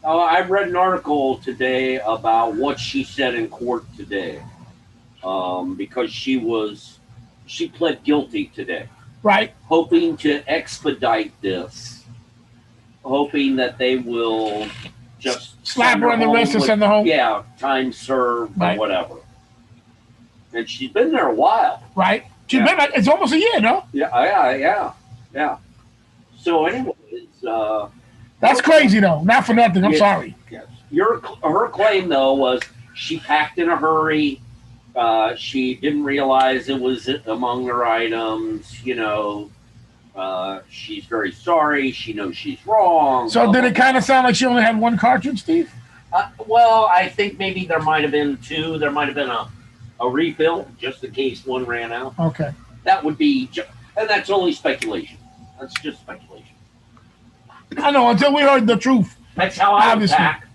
B: I read an article today about what she said in court today, because she pled guilty today,
D: Right.
B: hoping to expedite this, hoping that they will just
D: Slap
B: send
D: her on the
B: home
D: wrist and
B: with-
D: send her home.
B: Yeah, time served
D: Right.
B: or whatever. And she's been there a while.
D: Right. She's
B: Yeah.
D: been like, it's almost a year, no?
B: Yeah. So, anyways,
D: That's crazy though. Not for nothing. I'm
B: Yes.
D: sorry.
B: yes. Her claim though was she packed in a hurry. She didn't realize it was among her items. She's very sorry. She knows she's wrong.
D: So
B: blah,
D: did
B: blah,
D: it kind of sound like she only had one cartridge, Steve?
B: well, I think maybe there might have been two. There might have been a refill just in case one ran out.
D: Okay.
B: That would be, and that's only speculation. That's just speculation.
D: I know, until we heard the truth.
B: That's how I would
D: Obviously.
B: pack.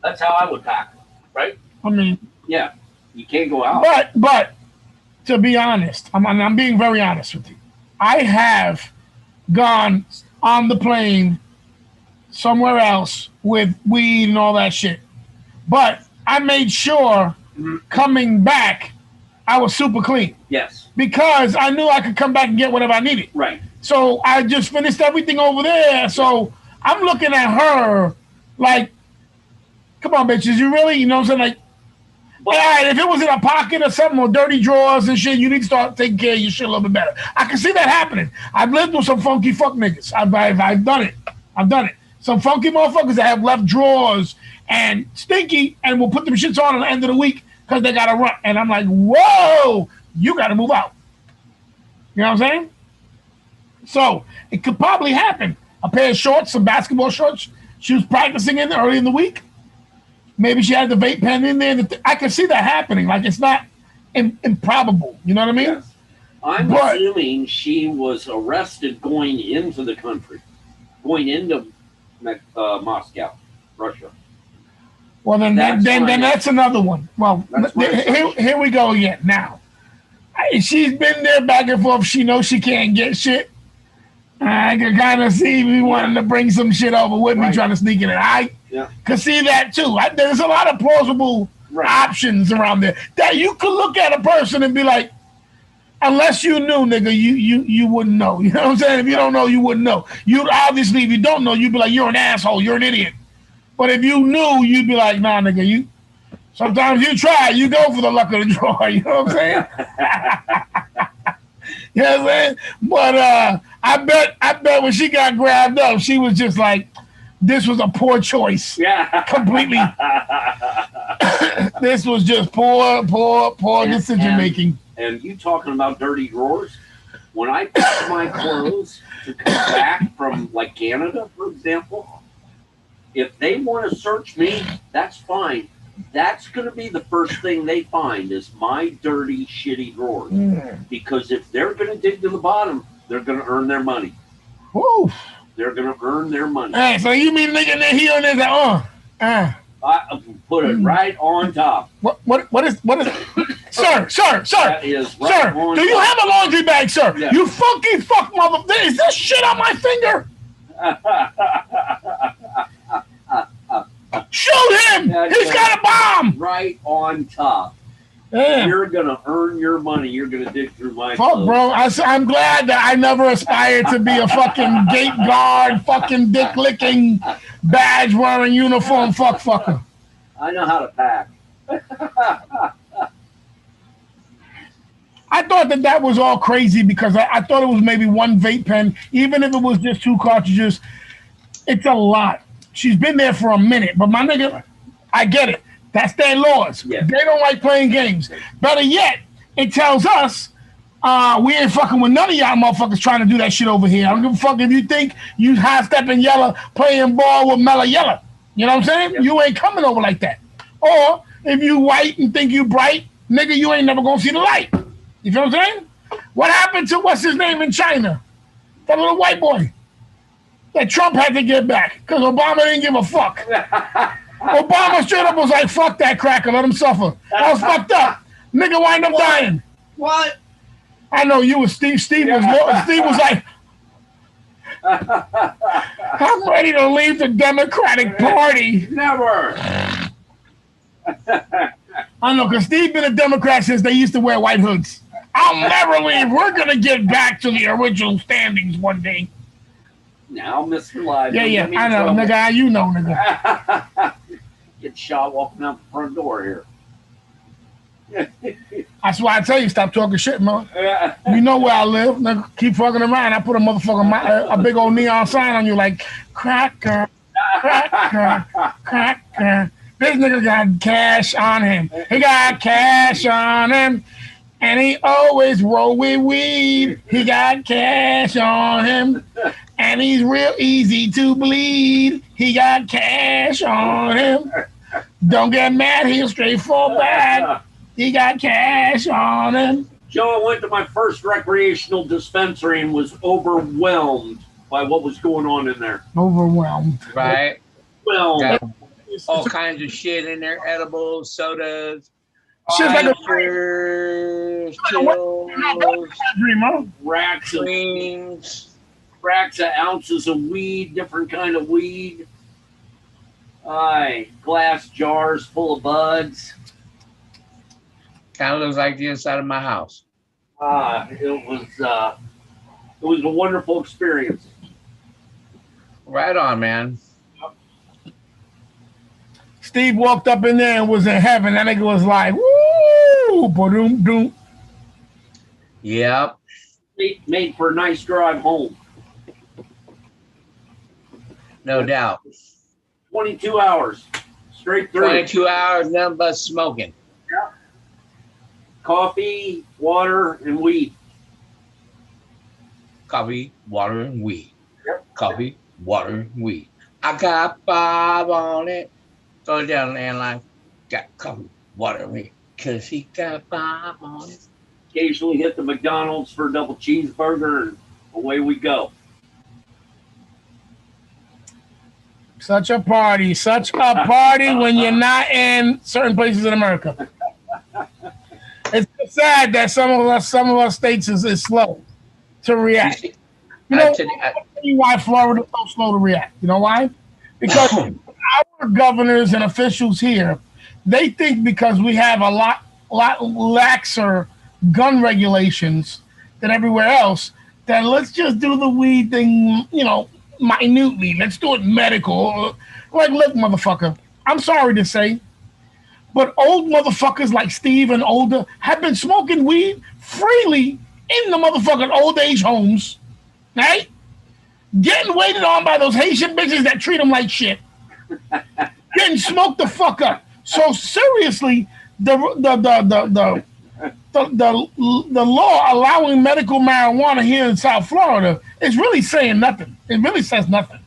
B: That's how I would pack, right?
D: I mean,
B: Yeah, you can't go out.
D: but to be honest, I'm being very honest with you. I have gone on the plane somewhere else with weed and all that shit. But I made sure coming back, I was super clean
B: Yes,
D: because I knew I could come back and get whatever I needed.
B: right.
D: So I just finished everything over there. So I'm looking at her like, come on, bitches, you really, you know what I'm saying? Like, all right, if it was in a pocket or something or dirty drawers and shit, you need to start taking care of your shit a little bit better. I can see that happening. I've lived with some funky fuck niggas. I've done it. I've done it. Some funky motherfuckers that have left drawers and stinky and will put them shits on at the end of the week because they got to run. And I'm like, whoa, you got to move out. You know what I'm saying? So it could probably happen. A pair of shorts, some basketball shorts. She was practicing in early in the week. Maybe she had the vape pen in there. I can see that happening. Like, it's not improbable. You know what I mean?
B: Yes. I'm assuming she was arrested going into the country, going into Moscow, Russia.
D: Well, then that's another one. Well,
B: That's my
D: here we go again. Now, she's been there back and forth. She knows she can't get shit. I can kind of see me wanting to bring some shit over with me, trying to sneak in it. I can see that too. There's a lot of plausible options around there that you could look at a person and be like, unless you knew, nigga, you wouldn't know. You know what I'm saying? If you don't know, you wouldn't know. You'd obviously, if you don't know, you'd be like, you're an asshole, you're an idiot. But if you knew, you'd be like, nah, nigga, sometimes you try, you go for the luck of the draw. You know what I'm saying? You know what I'm saying? But I bet when she got grabbed up, she was just like, this was a poor choice.
B: Yeah.
D: Completely. This was just poor decision making.
B: And you talking about dirty drawers? When I pack my clothes to come back from like Canada, for example, if they want to search me, that's fine. That's going to be the first thing they find is my dirty, shitty drawers. Because if they're going to dig to the bottom, they're going to earn their money.
D: Woo.
B: They're going to earn their money.
D: Hey, so you mean nigga in there, he on there, like,
B: I put it right on top.
D: What is sir?
B: That is right
D: Sir,
B: on
D: do you
B: top.
D: have a laundry bag, sir?
B: Yeah.
D: You funky fuck mother. Is this shit on my finger? Shoot him!
B: That's
D: He's got a bomb!
B: Right on top.
D: Yeah.
B: You're going to earn your money. You're going to dig through my
D: Fuck,
B: clothes.
D: bro. I'm glad that I never aspired to be a fucking gate guard, fucking dick licking, badge wearing uniform fucker.
B: I know how to pack.
D: I thought that was all crazy because I thought it was maybe one vape pen, even if it was just 2 cartridges. It's a lot. She's been there for a minute, but my nigga, I get it. That's their laws.
B: Yeah.
D: They don't like playing games. Better yet, it tells us we ain't fucking with none of y'all motherfuckers trying to do that shit over here. I don't give a fuck if you think you high-stepping yellow playing ball with Mella Yella. You know what I'm saying?
B: Yep.
D: You ain't coming over like that. Or if you white and think you bright, nigga, you ain't never gonna see the light. You feel what I'm saying? What happened to what's his name in China? That little white boy that Trump had to get back because Obama didn't give a fuck. Obama straight up was like, fuck that cracker, let him suffer. That was fucked up. Nigga wind up dying.
B: What?
D: I know you was Steve. Steve was like, I'm ready to leave the Democratic Party.
B: Never.
D: I know, because Steve been a Democrat since they used to wear white hoods. I'll never leave. We're going to get back to the original standings one day.
B: Now, Mr. Live.
D: Yeah, I know, nigga. You know, nigga.
B: Get shot walking out the front door here.
D: That's why I tell you, stop talking shit, man. You know where I live. Nigga, keep fucking around. I put a motherfucking, a big old neon sign on you like, cracker, cracker, cracker. This nigga got cash on him. He got cash on him. And he always roll with weed. He got cash on him. And he's real easy to bleed. He got cash on him. Don't get mad, he'll straight fall back. He got cash on him.
B: Joe, I went to my first recreational dispensary and was overwhelmed by what was going on in there.
D: Overwhelmed.
C: Right?
B: Well,
C: Got all kinds of shit in there, edibles, sodas,
D: Shit's like a
C: pictures, chills,
D: dream, huh?
B: racks of ounces of weed, different kind of weed. Glass jars full of buds.
C: kind of looks like the inside of my house.
B: It was a wonderful experience.
C: Right on, man.
D: Steve walked up in there and was in heaven. That nigga was like, woo, ba-doom, doom.
C: Yep.
B: Made for a nice drive home.
C: No doubt.
B: 22 hours straight through.
C: 22 hours, nothing but smoking.
B: Yeah. Coffee, water, and weed.
C: Coffee, water, and weed.
B: Yep.
C: Coffee, water, and weed. I got 5 on it. Go down the landline. Got coffee, water, and weed. Because he got 5 on it.
B: Occasionally hit the McDonald's for a double cheeseburger, and away we go.
D: Such a party when you're not in certain places in America. It's sad that some of our states is slow to react. You know, I'll tell you why Florida is so slow to react. You know why? Because our governors and officials here, they think because we have a lot laxer gun regulations than everywhere else, that let's just do the weed thing, you know, minutely. Let's do it medical. Like, look, motherfucker, I'm sorry to say, but old motherfuckers like Steve and older have been smoking weed freely in the motherfucking old age homes, right? Getting waited on by those Haitian bitches that treat them like shit. Getting smoked the fuck up. So seriously, the law allowing medical marijuana here in South Florida is really saying nothing. It really says nothing.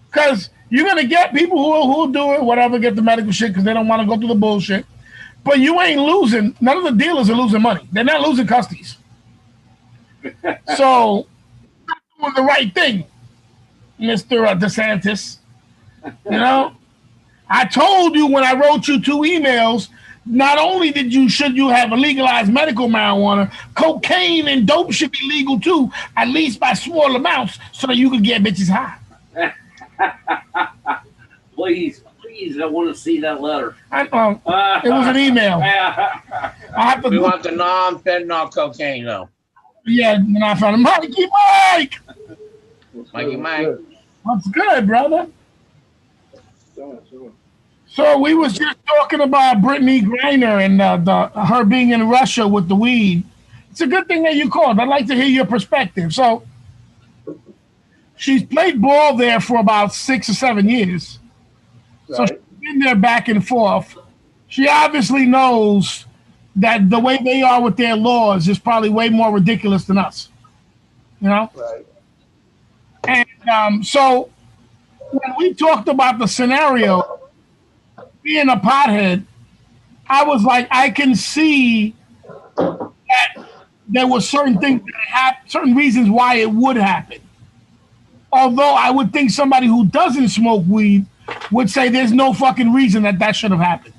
D: Because You're gonna get people who'll do it, whatever, get the medical shit because they don't want to go through the bullshit. But you ain't losing. None of the dealers are losing money. They're not losing custodies. So, doing the right thing, Mr. DeSantis. You know, I told you when I wrote you 2 emails. Not only should you have a legalized medical marijuana, cocaine and dope should be legal too, at least by small amounts, so that you can get bitches high.
B: Please, I want to see that letter.
D: It was an email. I have to.
C: We want the non-fentanyl cocaine though.
D: Yeah, and I found Mikey
C: Mike.
D: What's good, brother? So we was just talking about Brittany Griner and her being in Russia with the weed. It's a good thing that you called. I'd like to hear your perspective. So she's played ball there for about 6 or 7 years. Right. So she's been there back and forth. She obviously knows that the way they are with their laws is probably way more ridiculous than us. You know? Right. And so when we talked about the scenario, being a pothead, I was like, I can see that there were certain things that happen, certain reasons why it would happen. Although I would think somebody who doesn't smoke weed would say there's no fucking reason that should have happened.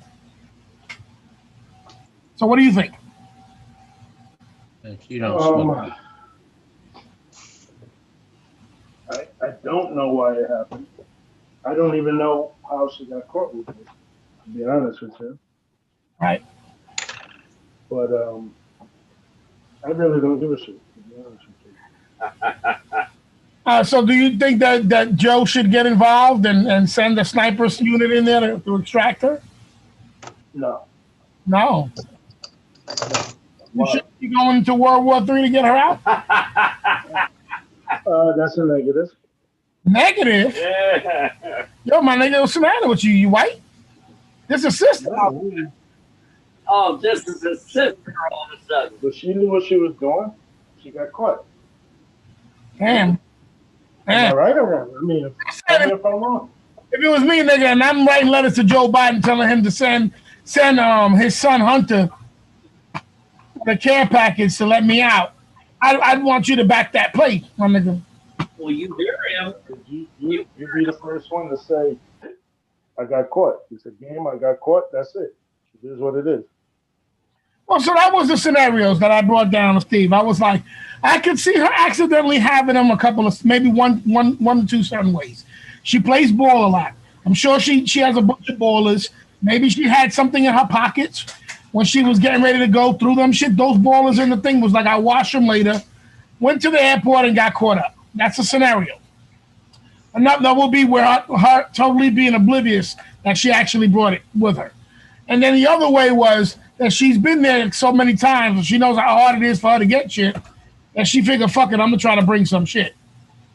D: So what do you think?
C: You don't smoke.
G: I don't know why it happened. I don't even know how she got caught with it, to be honest with you.
D: Right.
G: But I really don't give a shit, to be honest with you.
D: So do you think that Joe should get involved and send a sniper's unit in there to extract her?
G: No.
D: No. You should be going to World War III to get her out?
G: That's a negative.
D: Negative?
B: Yeah.
D: Yo, my nigga, what's the matter with you? You white? This is a sister.
B: Oh, this is a sister all of a sudden.
G: But she knew what she was doing. She got caught.
D: Damn.
G: Am I right or wrong? I mean, if I'm wrong.
D: If it was me, nigga, and I'm writing letters to Joe Biden telling him to send his son Hunter the care package to let me out, I'd want you to back that plate, my nigga.
B: Well, you hear him.
G: You'd be the first one to say, I got caught. It's a game, I got caught, that's it. It is what it is.
D: Well, so that was the scenarios that I brought down to Steve. I was like, I could see her accidentally having them a couple of, maybe one to two certain ways. She plays ball a lot. I'm sure she has a bunch of ballers. Maybe she had something in her pockets when she was getting ready to go through them shit. Those ballers in the thing was like, I'll wash them later. Went to the airport and got caught up. That's a scenario. Another will be where her totally being oblivious that she actually brought it with her. And then the other way was that she's been there so many times and she knows how hard it is for her to get shit that she figured, fuck it, I'm going to try to bring some shit.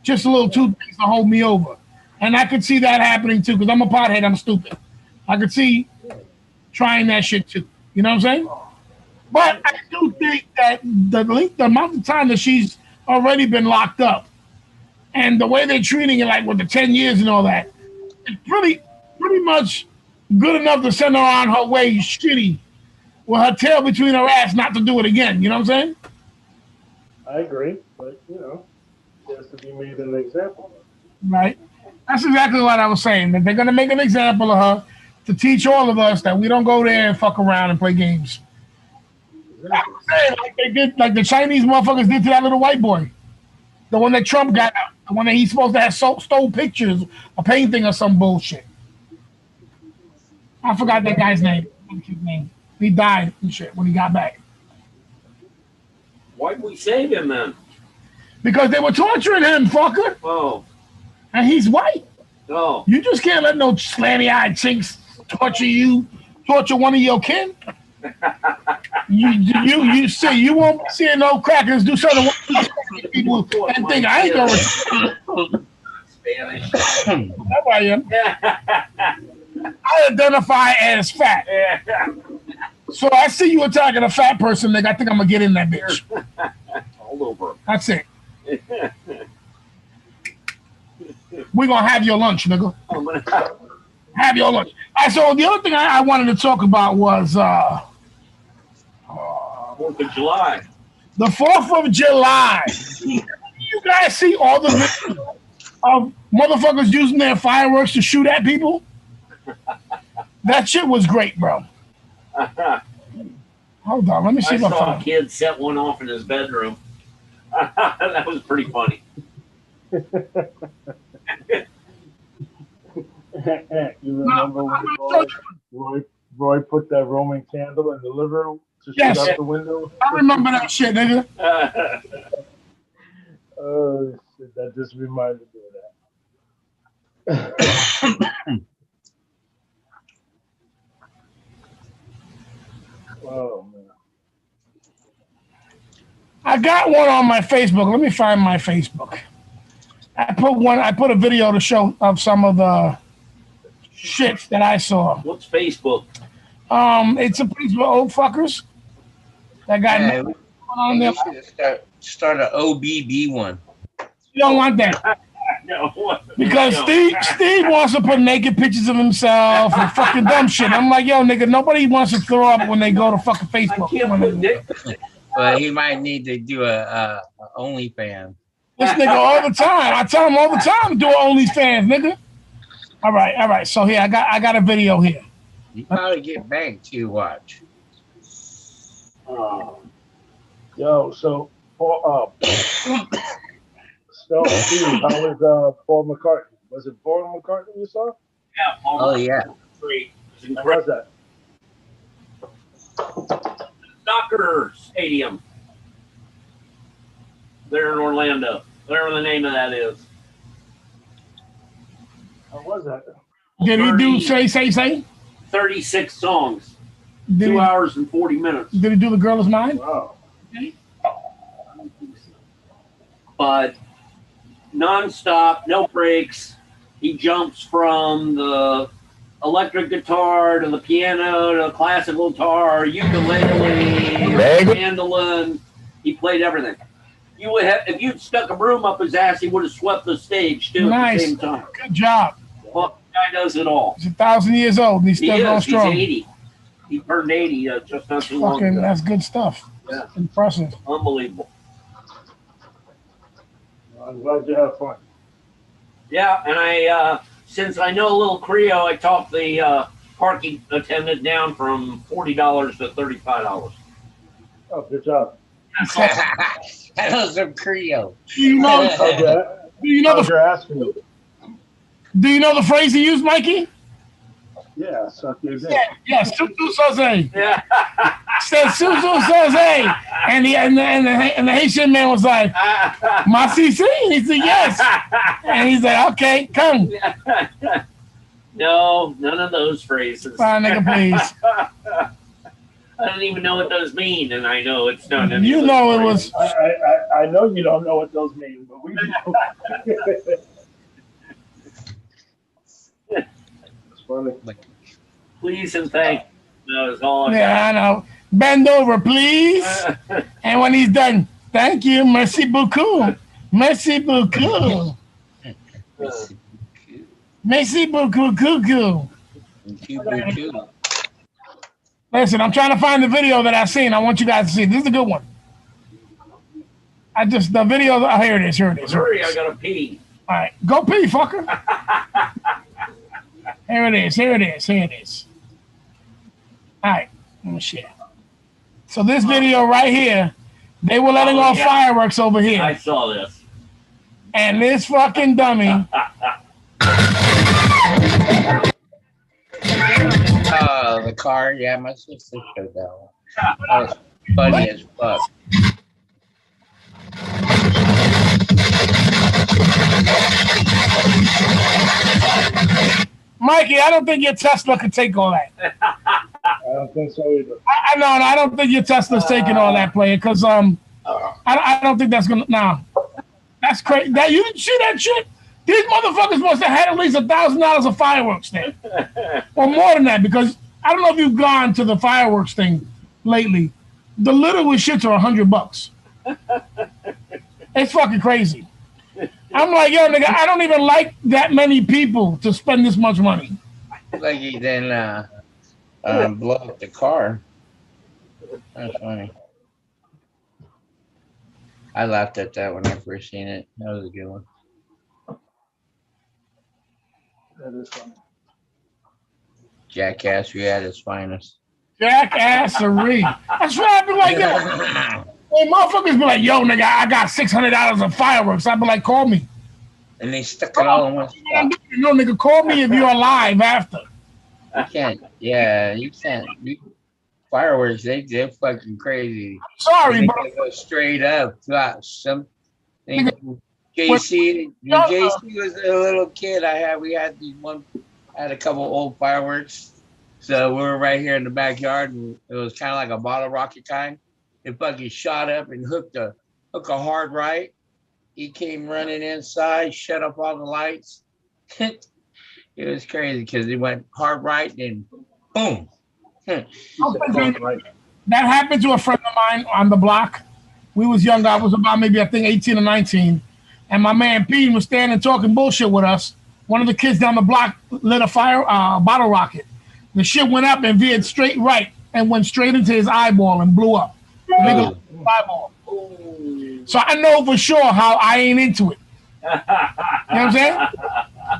D: Just a little toothpaste to hold me over. And I could see that happening too because I'm a pothead, I'm stupid. I could see trying that shit too. You know what I'm saying? But I do think that the amount of time that she's already been locked up and the way they're treating it, like with the 10 years and all that, it's pretty much good enough to send her on her way shitty with her tail between her ass not to do it again. You know what I'm saying?
G: I agree, but, it has to be made an example.
D: Right. That's exactly what I was saying, that they're going to make an example of her to teach all of us that we don't go there and fuck around and play games. Exactly. I was saying, like they did, like the Chinese motherfuckers did to that little white boy. The one that Trump got out. The one that he's supposed to have stole pictures, a painting or some bullshit. I forgot that guy's name. He died and shit when he got back.
B: Why'd we save him then?
D: Because they were torturing him, fucker.
B: Oh.
D: And he's white.
B: Oh.
D: You just can't let no slanty-eyed chinks torture one of your kin. You see, you won't see no crackers do something people and think I ain't gonna
B: Spanish.
D: That's how I am. I identify as fat. So I see you attacking a fat person, nigga. I think I'm gonna get in that bitch.
B: All over.
D: That's it. We're gonna have your lunch, nigga.
B: I'm gonna
D: Have your lunch. All right, so the other thing I wanted to talk about was
B: 4th of July.
D: the 4th of July. You guys see all the videos of motherfuckers using their fireworks to shoot at people? That shit was great, bro. Hold on, let me see
B: I
D: if I
B: saw a
D: find it.
B: kid set one off in his bedroom. That was pretty funny.
G: You remember when Roy put that Roman candle in the living room to shoot
D: Yes.
G: out the window?
D: I remember that shit, nigga.
G: Oh, shit, that just reminded me of that. Oh, man.
D: I got one on my Facebook. Let me find my Facebook. I put a video to show of some of the shit that I saw.
B: What's Facebook?
D: It's a place for old fuckers that got
C: Yeah,
D: nothing on
C: we
D: there.
C: should start an OBB one.
D: You don't want that
B: No.
D: because
B: No.
D: Steve wants to put naked pictures of himself and fucking dumb shit. I'm like, yo, nigga, nobody wants to throw up when they go to fucking
B: I
D: Facebook.
B: can't put Nick.
C: But he might need to do a OnlyFans.
D: This nigga all the time. I tell him all the time to do OnlyFans, nigga. All right. So here, I got a video here.
C: You probably get back to watch.
G: Yo, so Steve, how was Paul McCartney? Was it Paul McCartney you saw?
B: Yeah,
C: Oh yeah.
B: Great. It was
G: How was
B: incredible.
G: that?
B: Soccer Stadium. There in Orlando. Whatever the name of that is.
G: How was that?
D: Did he do say?
B: 36 songs.
D: Did
B: 2
D: he,
B: hours and 40 minutes.
D: did he do the girl is mine?
G: Wow.
B: But non-stop, no breaks. He jumps from the electric guitar to the piano to the classical guitar, ukulele, mandolin. He played everything. You would have, if you'd stuck a broom up his ass, he would have swept the stage too at
D: Nice.
B: the same time.
D: Good job.
B: Well, the guy does it all.
D: He's 1,000 years old and he's
B: He
D: still going
B: is. He's
D: strong.
B: 80. He turned 80 just not too long
D: Fucking,
B: ago.
D: that's good stuff.
B: Yeah.
D: Impressive.
B: Unbelievable.
G: I'm glad you had fun.
B: Yeah, and I since I know a little Creole, I talked the parking attendant down from $40 to $35.
G: Oh, good job.
C: That was some Creole.
D: Do you know,
G: How's that?
D: do you know
G: How's
D: the
G: your ass feel?
D: do you know the phrase he used, Mikey?
G: Yeah, suck your dick.
D: Yeah, Susu Soze.
B: Yeah.
D: Said Susu Soze. And the Haitian man was like, Ma CC? He said, yes. And he's like, okay, come.
B: No, none of those phrases.
D: Fine, nigga, please.
B: I don't even know what those mean, and I know it's not. any
D: You
B: of those
D: know it
B: phrases.
D: was.
G: I know you don't know what those mean, but we do. It's funny.
B: Please and thank you. That was all I
D: Yeah, I know. Bend over, please.
B: got.
D: And when he's done, thank you. Merci beaucoup. Merci beaucoup. Merci beaucoup, cuckoo. Listen, I'm trying to find the video that I seen. I want you guys to see. This is a good one. The video, oh, here it is.
B: Hurry, I gotta pee.
D: All right, go pee, fucker. Here it is. All right, let me share. So this video right here, they were letting off fireworks over
B: I
D: here.
B: saw this.
D: And this fucking dummy,
C: The car. Yeah, my sister showed that one. That was funny as fuck.
D: Mikey, I don't think your Tesla could take all that.
G: I don't think so either.
D: I don't think your Tesla's taking all that, player, because I don't think that's gonna. Nah, that's crazy. That you didn't see that shit. These motherfuckers must have had at least $1,000 of fireworks there, or more than that, because I don't know if you've gone to the fireworks thing lately. The littlest shits are $100. It's fucking crazy. I'm like, yo, nigga, I don't even like that many people to spend this much money.
C: Like he then blow up the car. That's funny. I laughed at that when I first seen it. That was a good one.
G: That is funny.
C: Jackass, we at his finest.
D: Jackassery. That's what I'd be like, yo. Well, motherfuckers be like, yo, nigga, I got $600 of fireworks. I'd be like, call me.
C: And they stuck it all in one spot.
D: No, nigga, call me if you're alive after.
C: You can't. Yeah, you can't. Fireworks, they're fucking crazy.
D: Sorry, but
C: they go straight up. Some
D: nigga,
C: JC, when JC was a little kid, we had a couple old fireworks. So we were right here in the backyard, and it was kind of like a bottle rocket kind. It fucking shot up and hooked a hard right. He came running inside, shut up all the lights. It was crazy because he went hard right and boom.
D: that happened to a friend of mine on the block. We was young. I was about maybe, I think, 18 or 19. And my man Pete was standing talking bullshit with us. One of the kids down the block lit a bottle rocket. The shit went up and veered straight right and went straight into his eyeball and blew up. The nigga eyeball. So I know for sure how I ain't into it. You know what I'm saying?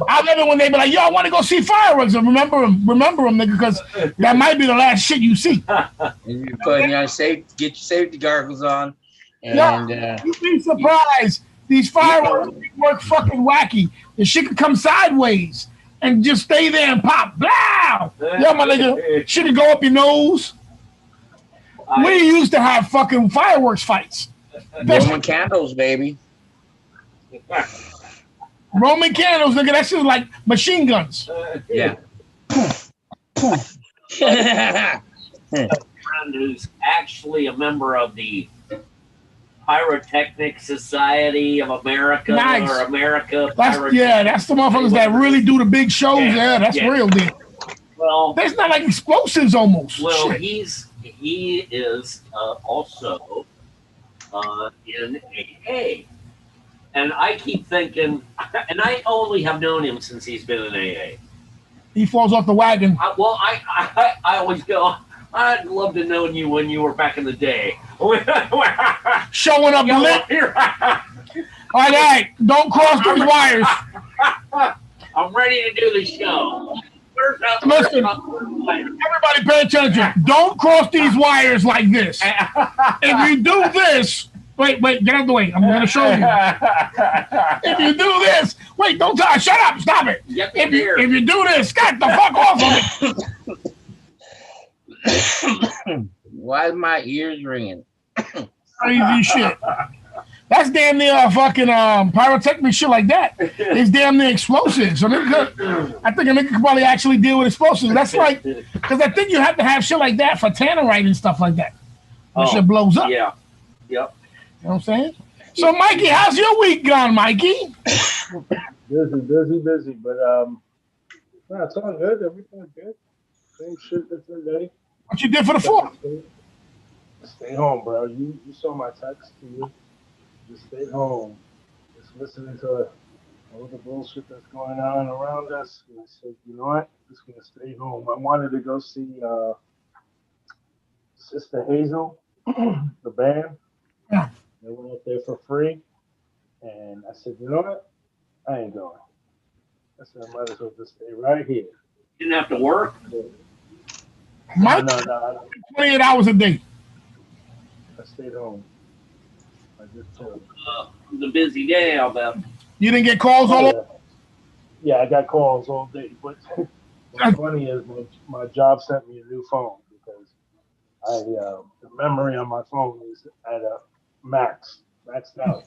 D: I love it when they be like, yo, I want to go see fireworks. And remember them, nigga, because that might be the last shit you see.
C: And you put get your safety goggles on. And
D: you'd be surprised. These fireworks work fucking wacky. The shit could come sideways and just stay there and pop. Blow! Yeah, my nigga, shit could go up your nose. We used to have fucking fireworks fights.
C: Roman candles, baby.
D: Roman candles, nigga, that shit like machine guns.
C: Yeah.
B: A friend who's actually a member of the Pyrotechnic Society of America or America.
D: That's the motherfuckers that really do the big shows. Yeah, that's real deal.
B: Well,
D: that's not like explosives almost.
B: Well, he is also in AA. And I keep thinking, and I only have known him since he's been in AA.
D: He falls off the wagon.
B: I always go, I'd love to know you when you were back in the day.
D: Showing up lit. All right, don't cross these wires.
B: I'm ready to do the show.
D: Listen, everybody pay attention. Don't cross these wires like this. If you do this, wait, get out of the way. I'm going to show you. If you do this, wait, don't shut up, stop it. If you do this, get the fuck off
C: of me. Why is my ears ringing?
D: Crazy shit. That's damn near fucking pyrotechnic shit like that. It's damn near explosives. So I think a nigga could probably actually deal with explosives. That's like, because I think you have to have shit like that for tannerite and stuff like that. When shit blows up.
B: Yeah. Yep.
D: You know what I'm saying? So, Mikey, how's your week gone, Mikey?
G: Busy. But no, it's all good. Everything's good. Same shit different day.
D: What you did for the 4th?
G: Stay home, bro. You saw my text to you. Just stay home. Just listening to all the bullshit that's going on around us. And I said, you know what? I'm just gonna stay home. I wanted to go see Sister Hazel, the band.
D: Yeah.
G: They went up there for free. And I said, you know what? I ain't going. I said, I might as well just stay right here.
B: You didn't have to work?
D: No. 28 hours a day.
G: I stayed home. I just chilled.
B: It was a busy day, I'll bet.
D: You didn't get calls all over?
G: Yeah, I got calls all day. But what's funny is my job sent me a new phone because the memory on my phone is at a maxed out.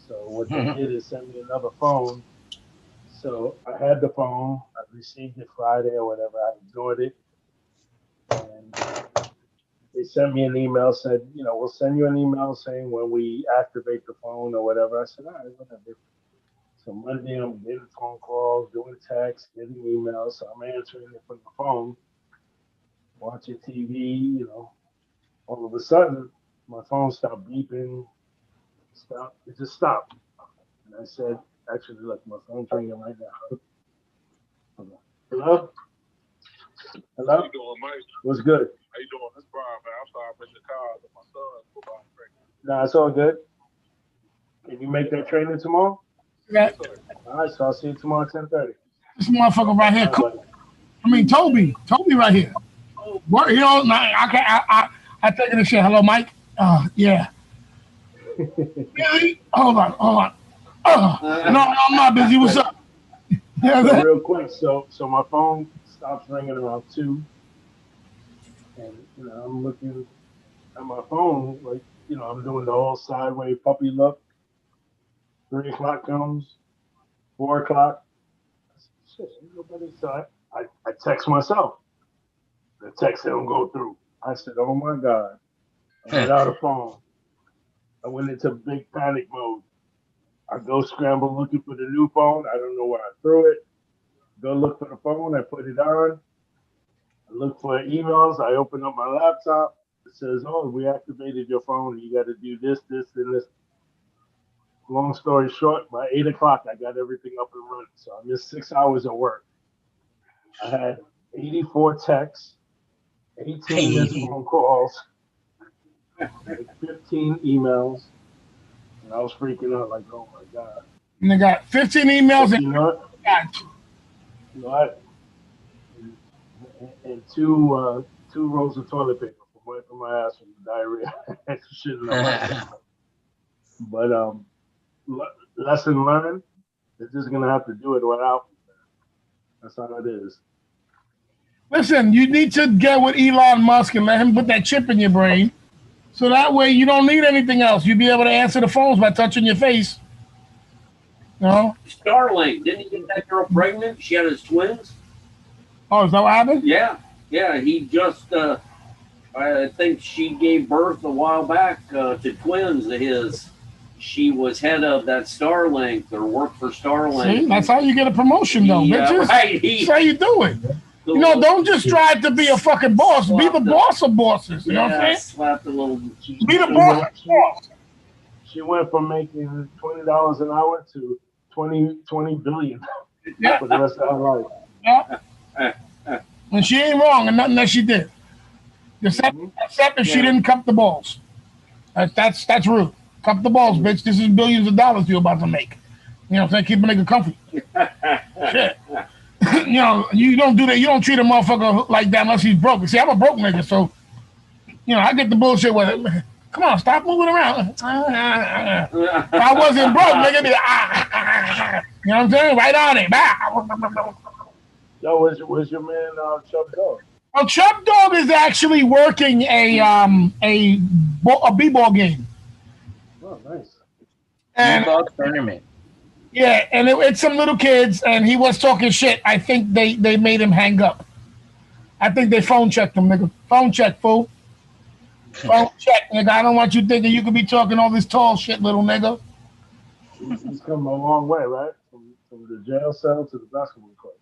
G: So what they did is send me another phone. So I had the phone. I received it Friday or whatever. I ignored it. And they sent me an email, said, we'll send you an email saying when we activate the phone or whatever. I said, all right, whatever. So Monday, I'm getting phone calls, doing texts, getting emails. So I'm answering it from the phone, watching TV, All of a sudden, my phone stopped beeping. It just stopped. I said, actually, look, my phone's ringing right now. Hello? Hello?
F: How you doing, Mike?
G: What's good?
F: How you doing? This Brian, man. I'm sorry I missed your call, but my son was out pregnant.
G: Nah, it's all good. Can you make that training tomorrow?
D: Yeah,
G: All right, so I'll see you tomorrow at 10:30.
D: this motherfucker right here.
G: All right, buddy.
D: I mean, Toby right here. What, you know, I can't. I taking this shit. Hello, Mike. Yeah. Really? Hold on. No, I'm not busy. What's up?
G: So real quick, so my phone stops ringing around 2, and I'm looking at my phone like I'm doing the whole sideways puppy look. 3 o'clock comes, 4 o'clock. Shit, ain't nobody. So I text myself. The text don't go through. I said, "Oh my God!" I went out of phone. I went into big panic mode. I go scramble looking for the new phone. I don't know where I threw it. Go look for the phone. I put it on. I look for emails. I open up my laptop. It says, "Oh, we activated your phone. You got to do this, this, and this." Long story short, by 8 o'clock, I got everything up and running. So I missed 6 hours of work. I had 84 texts, 18 missed phone calls, 15 emails, and I was freaking out like, "Oh my God!"
D: And they got 15 emails
G: But
D: and
G: you know what? And two rolls of toilet paper for wiping my ass from diarrhea. Shit in the But lesson learned. They're just gonna have to do it without me. That's how it is.
D: listen, you need to get with Elon Musk and let him put that chip in your brain, so that way you don't need anything else. You'll be able to answer the phones by touching your face. You know?
B: Starlink, didn't he get that girl pregnant? She had his twins.
D: Oh, is that what happened?
B: Yeah. He just, I think she gave birth a while back to twins of his. She was head of that Starlink or worked for Starlink.
D: See, that's how you get a promotion, though, bitches.
B: Right.
D: That's how you do it. Don't just try to be a fucking boss. Be the boss of bosses. You know what I'm saying?
B: Slapped a little.
D: Be the boss of boss.
G: She went from making $20 an hour to 20 billion for the rest of her life.
D: Yeah. And she ain't wrong in nothing that she did. Except if she didn't cup the balls. That's rude. Cup the balls, bitch. This is billions of dollars you're about to make. You know what I'm saying? Keep a nigga comfy. Shit. You don't do that. You don't treat a motherfucker like that unless he's broke. See, I'm a broke nigga, so I get the bullshit with it. Come on, stop moving around. If I wasn't broke, nigga, it'd be like, you know what I'm saying? Right on it.
G: Yo, where's your man Chuck Dog?
D: Well, Chuck Dog is actually working a b-ball game.
G: Oh, nice.
D: And
C: B-ball tournament.
D: yeah, and it's some little kids, and he was talking shit. I think they made him hang up. I think they phone checked him, nigga. Phone check, fool. Phone check, nigga. I don't want you thinking you could be talking all this tall shit, little nigga.
G: He's come a long way, right? From the jail cell to the basketball courts.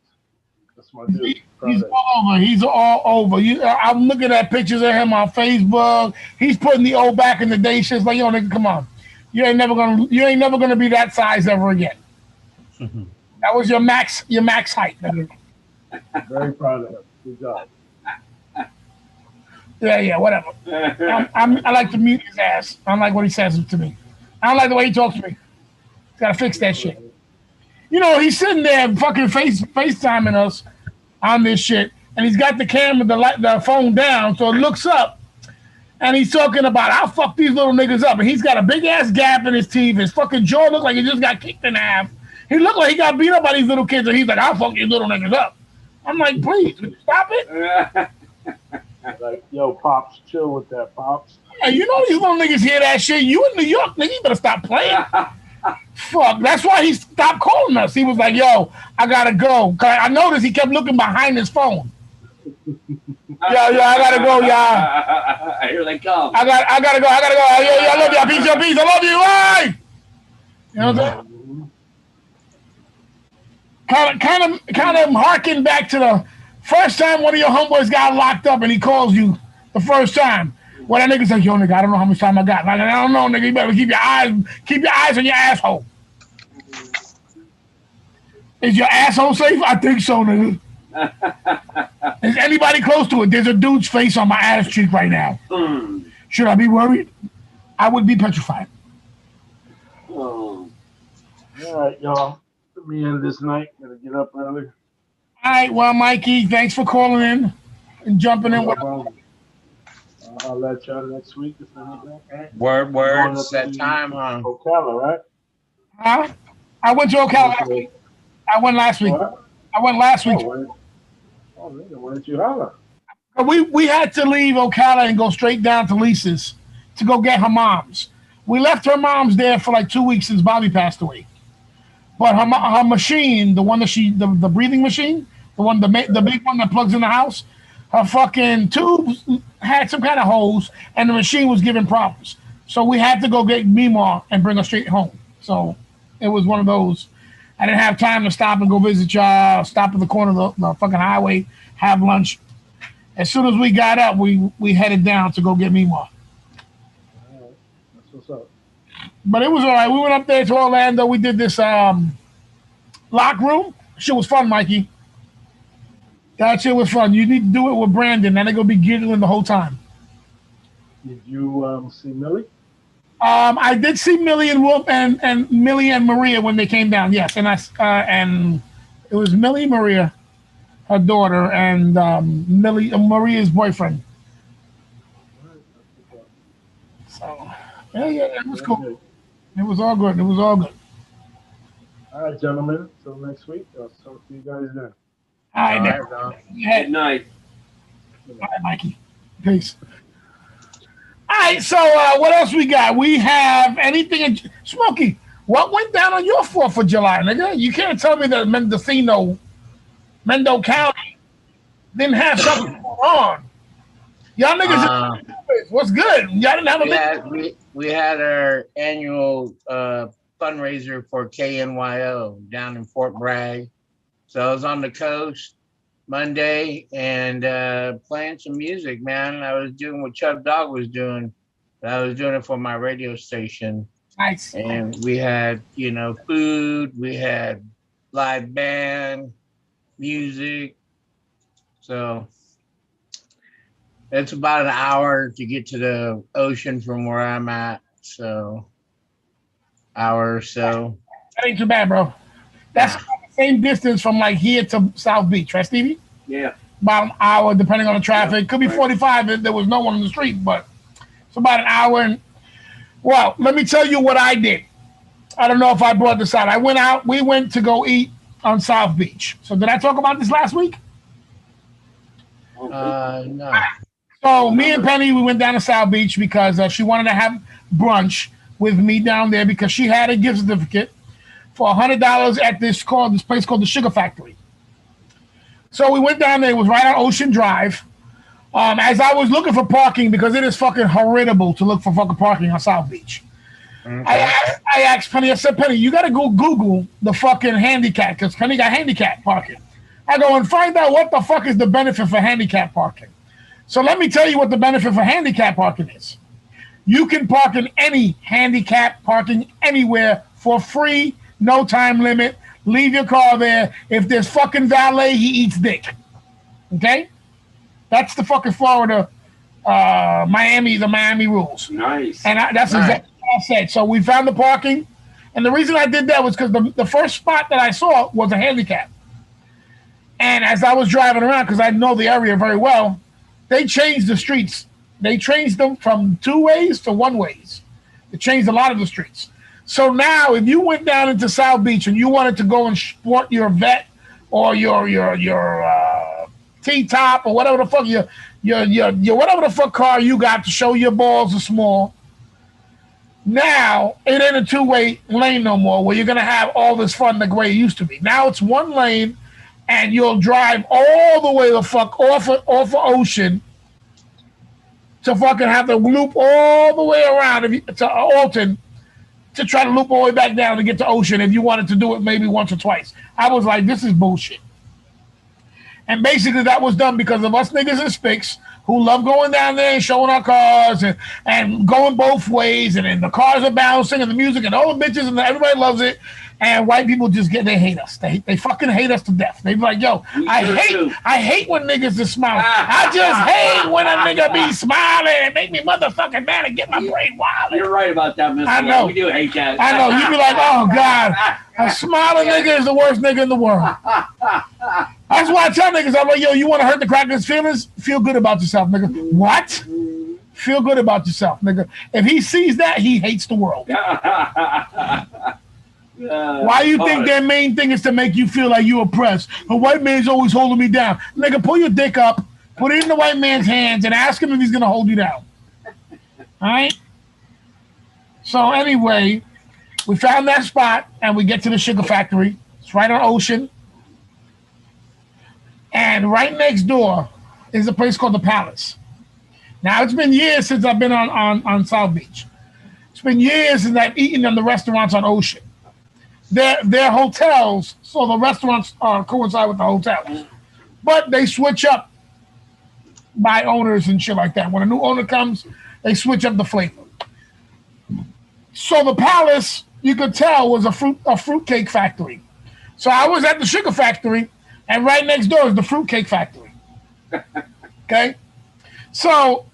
G: That's my dude.
D: He's all over. He's all over. I'm looking at pictures of him on Facebook. He's putting the old back in the day shit. It's like, yo, nigga, come on. You ain't never gonna be that size ever again. That was your max height, nigga.
G: Very proud of him. Good job.
D: Yeah, whatever. I like to mute his ass. I don't like what he says to me. I don't like the way he talks to me. Gotta fix that shit. He's sitting there fucking FaceTiming us on this shit, and he's got the camera, the phone down, so it looks up, and he's talking about, I'll fuck these little niggas up, and he's got a big-ass gap in his teeth. His fucking jaw looks like he just got kicked in half. He looked like he got beat up by these little kids, and he's like, I'll fuck these little niggas up. I'm like, please, stop it.
G: Like, yo, Pops, chill with that, Pops.
D: Yeah, these little niggas hear that shit. You in New York, nigga, you better stop playing. Fuck, that's why he stopped calling us. He was like, yo, I gotta go. I noticed he kept looking behind his phone. I gotta go, y'all.
B: Here they come.
D: I gotta go. Yo, I love y'all. Peace. I love you. Bye. You know what I'm saying? Kind of harken back to the first time one of your homeboys got locked up and he calls you the first time. Well, that nigga's like, yo, nigga, I don't know how much time I got. Like, I don't know, nigga. You better keep your eyes on your asshole. Is your asshole safe? I think so, nigga. Is anybody close to it? There's a dude's face on my ass cheek right now. Should I be worried? I would be petrified.
G: All right, y'all. Let me end this night. Gotta get up early.
D: All right, well, Mikey, thanks for calling in and jumping in.
G: I'll let y'all next week if anything. Right?
C: Word. It's that time, huh?
G: Ocala, right?
D: Huh? I went to Ocala last week. I went last week.
G: What?
D: I went last week.
G: Nigga, why didn't you holler?
D: We had to leave Ocala and go straight down to Lisa's to go get her mom's. We left her mom's there for like 2 weeks since Bobby passed away. But her machine, the one that the breathing machine, the big one that plugs in the house, her fucking tubes had some kind of hose, and the machine was giving problems. So we had to go get Mima and bring her straight home. So it was one of those. I didn't have time to stop and go visit y'all, stop at the corner of the fucking highway, have lunch. As soon as we got up, we headed down to go get Mima.
G: All right. That's what's up.
D: But it was all right. We went up there to Orlando. We did this lock room. Shit was fun, Mikey. That shit was fun. You need to do it with Brandon. Then they're going to be giggling the whole time.
G: Did you see Millie?
D: I did see Millie and Millie and Maria when they came down. Yes, and it was Millie Maria, her daughter, and Maria's boyfriend. So yeah, it was cool. It was all good.
G: All right, gentlemen. Till next week. I'll talk to you guys then.
D: All right,
B: Good night.
D: All right, Mikey. Peace. All right, so what else we got? We have anything Smokey, what went down on your 4th of July, nigga? You can't tell me that Mendocino County didn't have something going on. Y'all niggas, what's good? Y'all didn't have
C: we had our annual fundraiser for KNYO down in Fort Bragg. So I was on the coast Monday and playing some music, man. I was doing what Chuck Dog was doing. I was doing it for my radio station.
D: Nice.
C: And we had, food, we had live band, music. So it's about an hour to get to the ocean from where I'm at. So hour or so.
D: That ain't too bad, bro. That's the same distance from like here to South Beach, right, Stevie?
B: Yeah.
D: About an hour, depending on the traffic. Could be 45 if there was no one on the street, but it's about an hour. And well, let me tell you what I did. I don't know if I brought this out. We went to go eat on South Beach. So did I talk about this last week?
C: No.
D: So me and Penny, we went down to South Beach because she wanted to have brunch with me down there because she had a gift certificate for $100 at this place called the Sugar Factory. So we went down there. It was right on Ocean Drive. As I was looking for parking, because it is fucking horrible to look for fucking parking on South Beach. Okay. I asked Penny, I said, Penny, you got to go Google the fucking handicap, because Penny got handicap parking. I go and find out what the fuck is the benefit for handicap parking. So let me tell you what the benefit for handicap parking is. You can park in any handicap parking anywhere for free, no time limit. Leave your car there. If there's fucking valet, he eats dick. Okay? That's the fucking Florida, the Miami rules.
B: Nice.
D: And that's exactly what I said. So we found the parking. And the reason I did that was because the first spot that I saw was a handicap. And as I was driving around, because I know the area very well, they changed the streets. They changed them from 2-ways to 1-ways. They changed a lot of the streets. So now, if you went down into South Beach and you wanted to go and sport your Vet or your T-top or whatever the fuck your whatever the fuck car you got to show your balls are small, now it ain't a 2-way lane no more where you're gonna have all this fun the way it used to be. Now it's 1 lane, and you'll drive all the way the fuck off of Ocean to fucking have to loop all the way around to Alton to try to loop all the way back down to get to Ocean if you wanted to do it maybe once or twice. I was like, this is bullshit. And basically that was done because of us niggas and spics who love going down there and showing our cars and going both ways, and then the cars are bouncing and the music and all the bitches and everybody loves it. And white people they hate us. They fucking hate us to death. They be like, yo, I hate when niggas is smiling. I just hate when a nigga be smiling and make me motherfucking mad and get my brain wild.
B: You're right about that, Mr.
D: I know.
B: We do hate that.
D: I know. You be like, oh God, a smiling nigga is the worst nigga in the world. That's why I tell niggas, I'm like, yo, you want to hurt the crackers' feelings? Feel good about yourself, nigga. What? Feel good about yourself, nigga. If he sees that, he hates the world. Why you think their main thing is to make you feel like you oppressed? A white man's always holding me down. Nigga, pull your dick up, put it in the white man's hands, and ask him if he's going to hold you down. All right? So anyway, we found that spot, and we get to the sugar factory. It's right on Ocean. And right next door is a place called the Palace. Now, it's been years since I've been on South Beach. It's been years since I've eaten in the restaurants on Ocean. They're hotels, so the restaurants coincide with the hotels. But they switch up by owners and shit like that. When a new owner comes, they switch up the flavor. So the Palace, you could tell, was a fruitcake factory. So I was at the sugar factory, and right next door is the fruitcake factory. Okay? So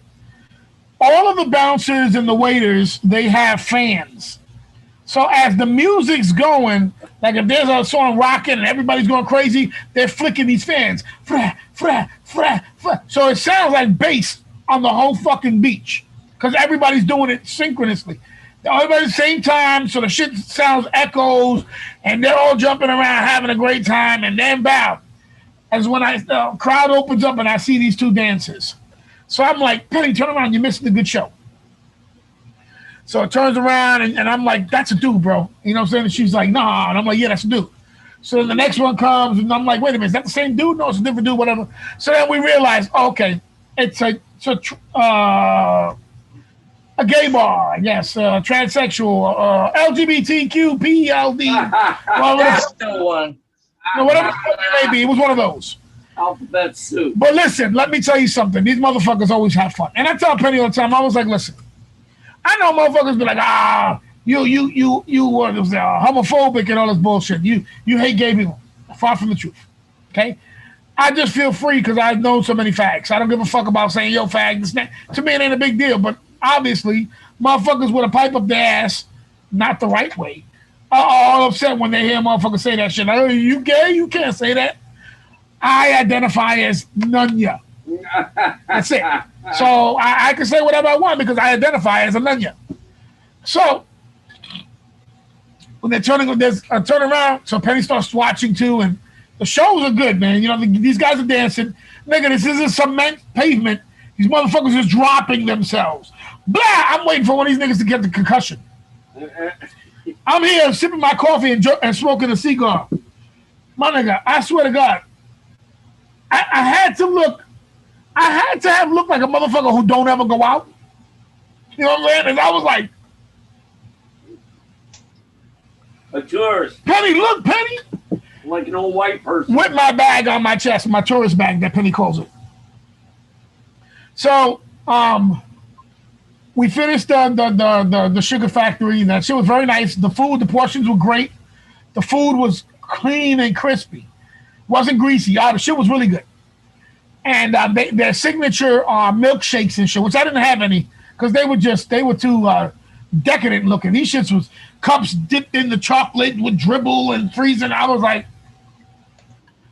D: all of the bouncers and the waiters, they have fans. So as the music's going, like if there's a song rocking and everybody's going crazy, they're flicking these fans. Fra, fra, fra, fra. So it sounds like bass on the whole fucking beach because everybody's doing it synchronously. Everybody at the same time, so the shit sounds echoes, and they're all jumping around having a great time, and then bow. As when the crowd opens up and I see these two dancers. So I'm like, Penny, turn around, you're missing a good show. So it turns around, and I'm like, that's a dude, bro. You know what I'm saying? And she's like, nah. And I'm like, yeah, that's a dude. So then the next one comes, and I'm like, wait a minute, is that the same dude? No, it's a different dude, whatever. So then we realize, okay, it's a gay bar, I guess, transsexual, LGBTQ, PLD.
C: That's the one.
D: Whatever it may be, it was one of those.
B: Alphabet soup.
D: But listen, let me tell you something. These motherfuckers always have fun. And I tell Penny all the time, I was like, listen, I know motherfuckers be like, you were homophobic and all this bullshit. You hate gay people. Far from the truth. Okay? I just feel free because I've known so many fags. I don't give a fuck about saying, yo, fag, this, that. To me, it ain't a big deal. But obviously, motherfuckers with a pipe up their ass, not the right way, are all upset when they hear motherfuckers say that shit. Like, oh, you gay? You can't say that. I identify as nunya. That's it. So I can say whatever I want because I identify as a nunya. So when they're there's a turnaround, so Penny starts watching too, and the shows are good, man. You know, these guys are dancing. Nigga, this isn't cement pavement. These motherfuckers are dropping themselves. Blah! I'm waiting for one of these niggas to get the concussion. I'm here sipping my coffee and smoking a cigar. My nigga, I swear to God, I had to have looked like a motherfucker who don't ever go out. You know what I'm saying? And I was like,
B: a tourist.
D: Penny, look, Penny.
B: Like an old white person.
D: With my bag on my chest, my tourist bag that Penny calls it. So, we finished the sugar factory. That shit was very nice. The food, the portions were great. The food was clean and crispy. Wasn't greasy. The shit was really good. And their signature milkshakes and shit, which I didn't have any because they were too decadent looking. These shits was cups dipped in the chocolate with dribble and freezing. I was like,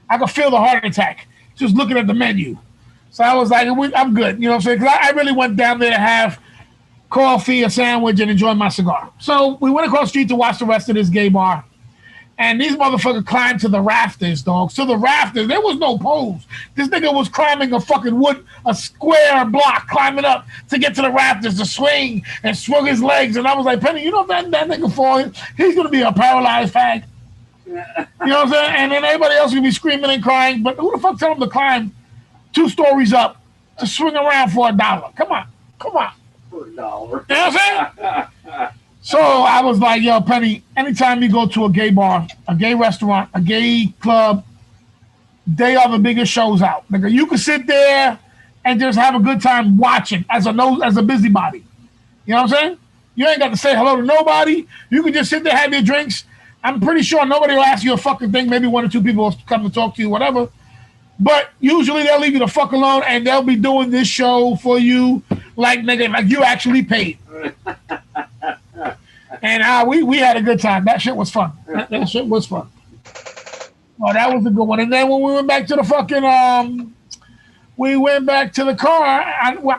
D: I could feel the heart attack just looking at the menu. So I was like, I'm good. You know what I'm saying? Because I really went down there to have coffee, a sandwich, and enjoy my cigar. So we went across the street to watch the rest of this gay bar. And these motherfuckers climbed to the rafters, dog. To the rafters. There was no poles. This nigga was climbing a square block, climbing up to get to the rafters to swing and swung his legs. And I was like, Penny, you know if that nigga falling, he's going to be a paralyzed fag. You know what I'm saying? And then everybody else going to be screaming and crying. But who the fuck tell him to climb 2 stories up to swing around for $1? Come on.
B: For $1.
D: You know what I'm saying? So I was like, yo, Penny, anytime you go to a gay bar, a gay restaurant, a gay club, they are the biggest shows out. Nigga, you can sit there and just have a good time watching as a busybody. You know what I'm saying? You ain't got to say hello to nobody. You can just sit there, have your drinks, I'm pretty sure nobody will ask you a fucking thing. Maybe one or two people will come to talk to you, whatever. But usually they'll leave you the fuck alone, and they'll be doing this show for you like nigga, like you actually paid. And we had a good time. That shit was fun. That shit was fun. Oh, that was a good one. And then when we went back to the fucking we went back to the car.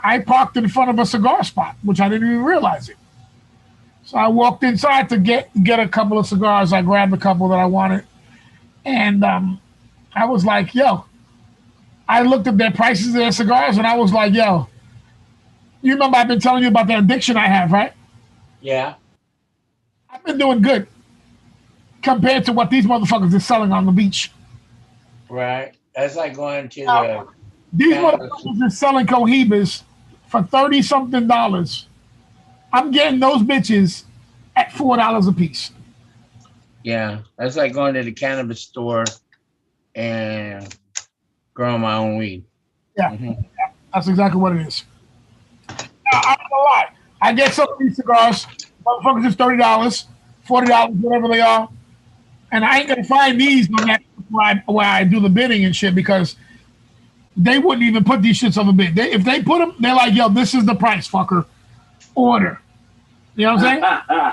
D: I parked in front of a cigar spot, which I didn't even realize it. So I walked inside to get a couple of cigars. I grabbed a couple that I wanted, and I was like, "Yo." I looked at their prices of their cigars, and I was like, "Yo, you remember I've been telling you about the addiction I have, right?
C: Yeah.
D: I've been doing good compared to what these motherfuckers are selling on the beach.
C: Right. That's like going to the.
D: These motherfuckers are selling cohibas for $30-something. I'm getting those bitches at $4 a piece.
C: Yeah, that's like going to the cannabis store and growing my own weed.
D: Yeah, that's exactly what it is. Now, I'm not gonna lie. I get some of these cigars, motherfuckers, is $30, $40, whatever they are, and I ain't gonna find these on that where I do the bidding and shit because they wouldn't even put these shits on the bid. If they put them, they're like, "Yo, this is the price, fucker. Order." You know what I'm saying?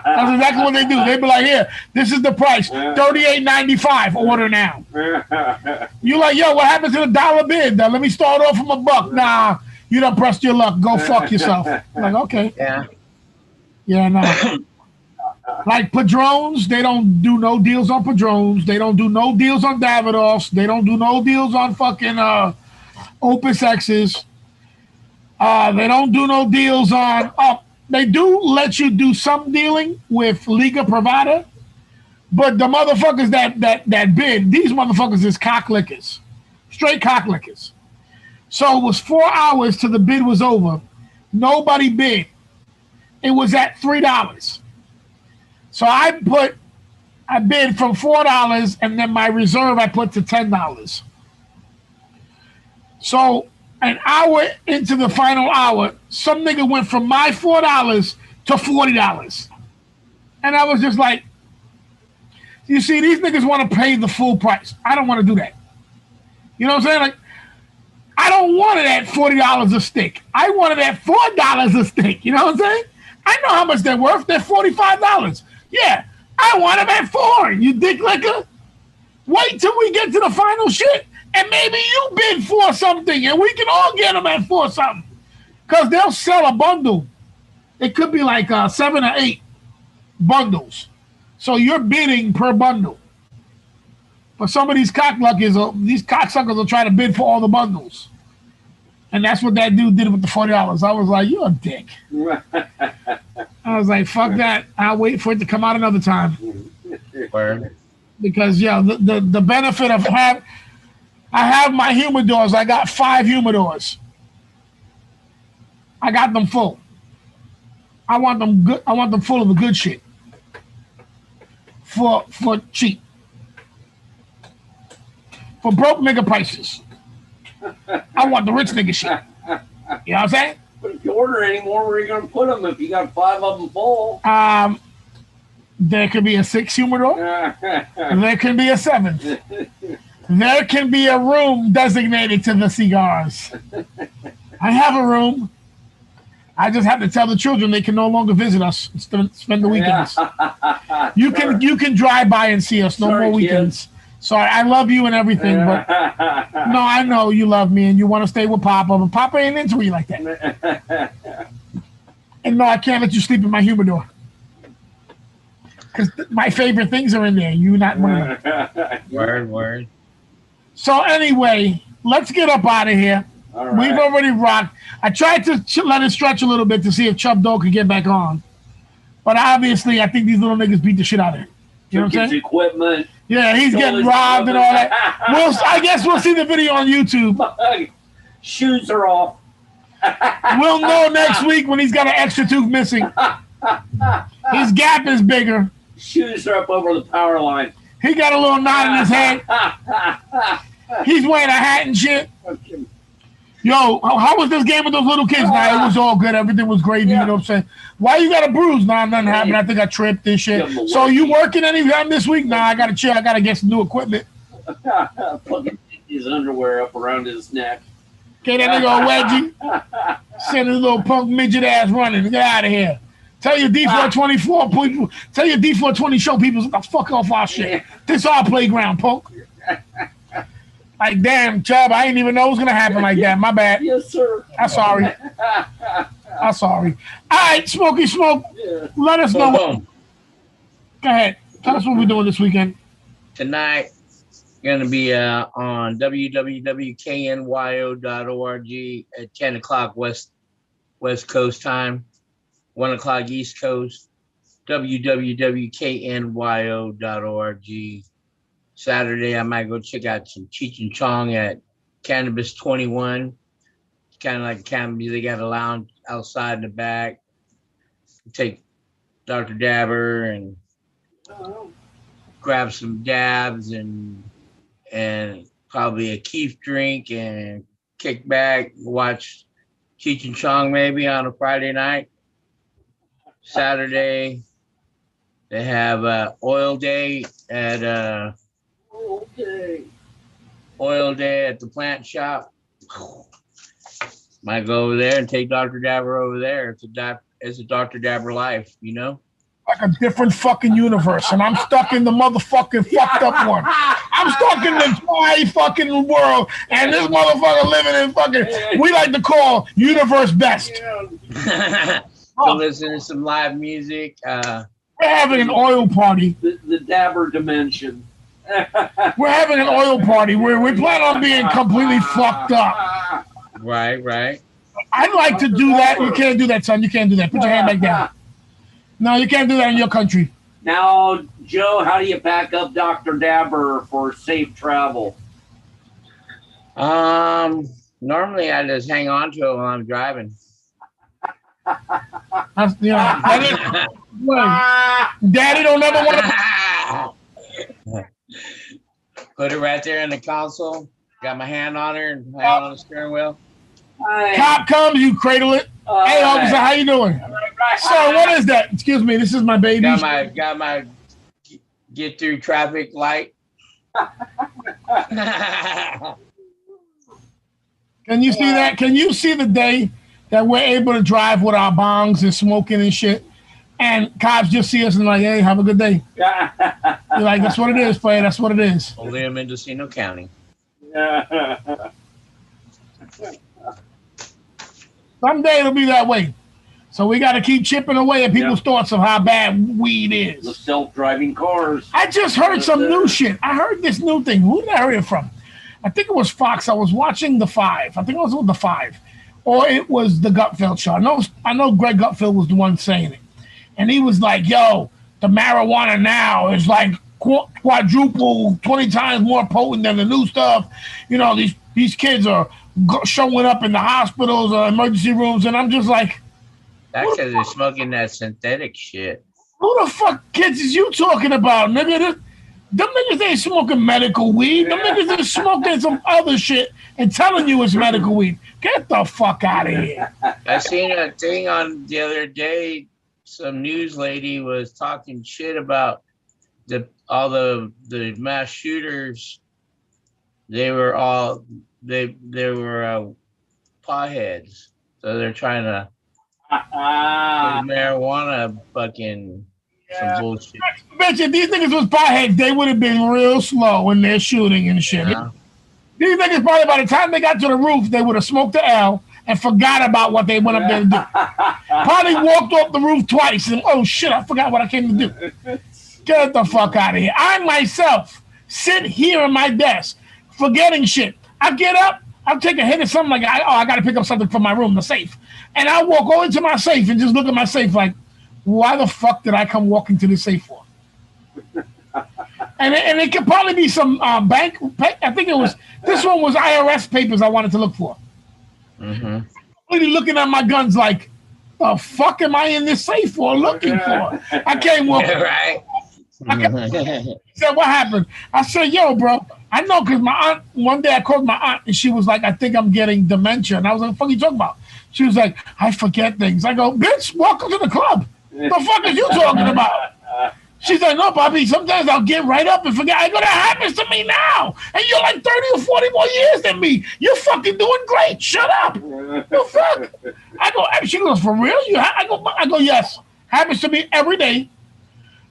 D: That's exactly what they do. They be like, "Here, this is the price, $38.95. Order now." You like, "Yo, what happened to the dollar bid? Now, let me start off from $1. Nah, you done pressed your luck. Go fuck yourself." I'm like, okay. Yeah, no. Like Padrones, they don't do no deals on Padrones. They don't do no deals on Davidoffs. They don't do no deals on fucking Opus X's. They don't do no deals on. They do let you do some dealing with Liga Privada, but the motherfuckers that bid, these motherfuckers is cocklickers, straight cocklickers. So it was 4 hours till the bid was over. Nobody bid. It was at $3. So I bid from $4, and then my reserve I put to $10. So an hour into the final hour, some nigga went from my $4 to $40. And I was just like, you see, these niggas want to pay the full price. I don't want to do that. You know what I'm saying? Like, I don't want it at $40 a stick. I want it at $4 a stick. You know what I'm saying? I know how much they're worth. They're $45. Yeah, I want them at $4. You dick licker. Wait till we get to the final shit. And maybe you bid for something, and we can all get them at $4 something. Because they'll sell a bundle. It could be like 7 or 8 bundles. So you're bidding per bundle. But some of these cocksuckers will try to bid for all the bundles. And that's what that dude did with the $40. I was like, you're a dick. I was like, fuck that. I'll wait for it to come out another time.
C: Word.
D: Because, the benefit of I have my humidors. I got 5 humidors. I got them full. I want them good. I want them full of the good shit. For cheap. For broke nigga prices. I want the rich nigga shit. You know what I'm saying?
B: But if you order anymore, where are you going to put them if you got 5 of them full?
D: There could be a 6 humidor. There can be a 7th. There can be a room designated to the cigars. I have a room. I just have to tell the children they can no longer visit us and spend the weekends. You can drive by and see us. No more weekends. Sorry, I love you and everything, but no, I know you love me and you want to stay with Papa, but Papa ain't into you like that. And no, I can't let you sleep in my humidor. Because my favorite things are in there. You not one of them.
C: Word.
D: So anyway, let's get up out of here.
B: All right.
D: We've already rocked. I tried to let it stretch a little bit to see if Chubb Dog could get back on. But obviously, I think these little niggas beat the shit out of him. You know what I'm saying?
B: Equipment.
D: Yeah, he's getting robbed and all that. I guess we'll see the video on YouTube.
B: Shoes are off.
D: We'll know next week when he's got an extra tooth missing. His gap is bigger.
B: Shoes are up over the power line.
D: He got a little knot in his head. He's wearing a hat and shit. Yo, how was this game with those little kids? Nah, it was all good. Everything was gravy. You know what I'm saying? Why you got a bruise? Nah, nothing happened. I think I tripped this shit. So you working anytime this week? Nah, I gotta chill. I gotta get some new equipment.
B: Fucking his underwear up around his neck.
D: Okay, that nigga a wedgie. Send his little punk midget ass running. Get out of here. Tell your D424 people. Tell your D420 show people to fuck off our shit. This our playground, punk. Like, damn, Chubb, I didn't even know it was going to happen like that. My bad.
B: Yes, sir.
D: I'm sorry. I'm sorry. All right, Smokey Smoke, let us know. Go ahead. Tell us what we're doing this weekend.
C: Tonight, going to be on www.knyo.org at 10 o'clock West Coast time, 1 o'clock East Coast, www.knyo.org. Saturday, I might go check out some Cheech and Chong at Cannabis 21. It's kind of like cannabis. They got a lounge outside in the back. Take Dr. Dabber and grab some dabs and probably a Keef drink and kick back, watch Cheech and Chong maybe on a Friday night. Saturday, they have oil day at the plant shop. Might go over there and take Dr. Dabber over there. It's a Dr. Dabber life, you know?
D: Like a different fucking universe, and I'm stuck in the motherfucking fucked up one. I'm stuck in the dry fucking world, and this motherfucker living in fucking, we like to call universe best.
C: So listen to some live music.
D: We're having an oil party.
B: The Dabber dimension.
D: We're having an oil party where we plan on being completely fucked up.
C: Right.
D: I'd like to do that. You can't do that, son. You can't do that. Put your hand back down. No, you can't do that in your country.
B: Now, Joe, how do you back up Dr. Dabber for safe travel?
C: Normally I just hang on to it while I'm driving.
D: Daddy don't ever want to.
C: Put it right there in the console. Got my hand on her and hand on the steering wheel.
D: Cop comes, you cradle it. Hey, officer, how you doing? Sir, what is that? Excuse me, this is my baby.
C: Got my get through traffic light.
D: Can you see that? Can you see the day that we're able to drive with our bongs and smoking and shit, and cops just see us and like, hey, have a good day. You're like, that's what it is, player. That's what it is.
C: Only in Mendocino County.
D: Someday it'll be that way. So we got to keep chipping away at people's thoughts of how bad weed is.
B: The self-driving cars.
D: I just heard some new shit. I heard this new thing. Who did I hear it from? I think it was Fox. I was watching The Five. I think it was with The Five. Or it was the Gutfeld show. I know Greg Gutfeld was the one saying it. And he was like, yo, the marijuana now is like quadruple, 20 times more potent than the new stuff. You know, these kids are showing up in the hospitals or emergency rooms. And I'm just like,
C: that's because they're smoking that synthetic shit.
D: Who the fuck kids is you talking about, nigga? Them niggas ain't smoking medical weed. Them niggas is smoking some other shit and telling you it's medical weed. Get the fuck out of here.
C: I seen a thing on the other day. Some news lady was talking shit about all the mass shooters. They were potheads. So they're trying to marijuana fucking some bullshit.
D: Bet you if these niggas was potheads, they would have been real slow in their shooting and shit. Yeah. These niggas probably by the time they got to the roof, they would have smoked the L and forgot about what they went up there to do. Probably walked off the roof twice and, oh shit, I forgot what I came to do. Get the fuck out of here. I myself sit here at my desk forgetting shit. I get up, I'll take a hit of something like, I got to pick up something from my room, the safe. And I walk over to my safe and just look at my safe like, why the fuck did I come walking to the safe for? And it could probably be some bank. I think it was, this one was IRS papers I wanted to look for.
C: Mm-hmm.
D: Really looking at my guns like, the fuck am I in this safe for looking for? I can't walk.
C: Right.
D: He said, what happened? I said, yo, bro, I know because my aunt, one day I called my aunt and she was like, I think I'm getting dementia. And I was like, what the fuck are you talking about? She was like, I forget things. I go, bitch, welcome to the club. The fuck are you talking about? She's like, no, Bobby, sometimes I'll get right up and forget. I go, that happens to me now. And you're like 30 or 40 more years than me. You're fucking doing great. Shut up. The fuck? I go, she goes, for real? I go, yes. Happens to me every day.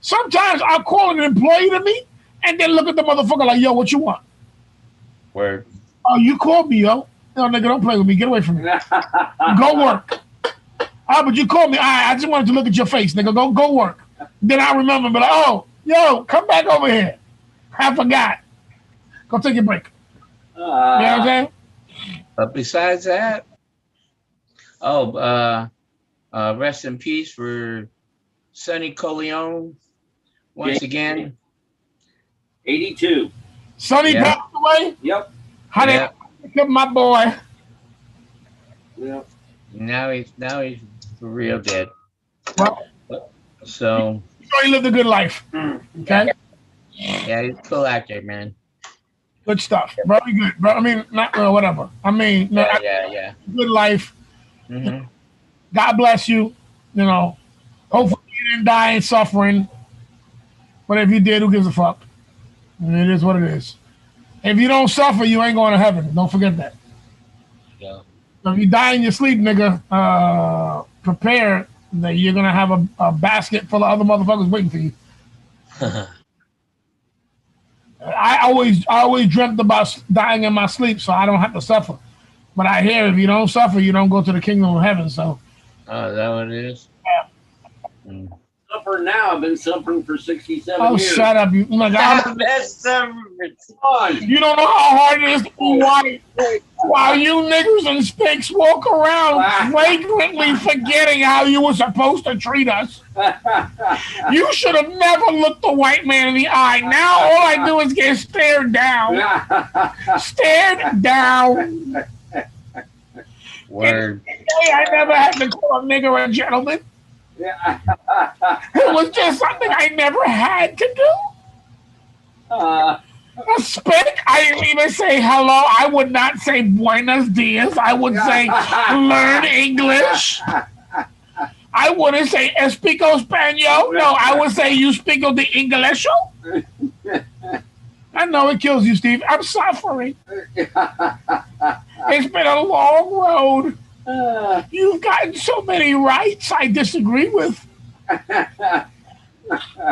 D: Sometimes I'll call an employee to me and then look at the motherfucker like, yo, what you want?
C: Word.
D: Oh, you called me, yo. No, nigga, don't play with me. Get away from me. Go work. But you called me. I just wanted to look at your face, nigga. Go work. Then I remember, but oh, yo, come back over here. I forgot. Go take your break. You know what I'm saying?
C: But besides that, rest in peace for Sonny Corleone once again.
B: 82.
D: Sonny passed away?
B: Yep.
D: How did my boy?
B: Yep.
C: Now he's for real dead.
D: Well,
C: so
D: he lived a good life. Okay?
C: Yeah, he's a cool actor, man.
D: Good stuff. Very good. Bro, I mean, not whatever. I mean,
C: yeah.
D: Good life.
C: Mm-hmm.
D: God bless you. You know, hopefully you didn't die in suffering. But if you did, who gives a fuck? It is what it is. If you don't suffer, you ain't going to heaven. Don't forget that.
C: Yeah.
D: So if you die in your sleep, nigga, prepare that you're going to have a basket full of other motherfuckers waiting for you. I always dreamt about dying in my sleep so I don't have to suffer. But I hear if you don't suffer, you don't go to the kingdom of heaven. So.
C: Oh, is that what it is?
D: Yeah.
B: Suffering now. I've been suffering for 67 years.
D: Oh, shut up. You, like,
C: Come on.
D: You don't know how hard it is to be white. While you niggas and spicks walk around flagrantly forgetting how you were supposed to treat us. You should have never looked the white man in the eye. Now all I do is get stared down. Stared down.
C: Word.
D: I never had to call a nigger a gentleman. It was just something I never had to do. A spick, I didn't even say hello. I would not say buenos dias. I would say learn English. I wouldn't say explico español. No, I would say you speak the English. I know it kills you, Steve. I'm suffering. It's been a long road. You've gotten so many rights I disagree with.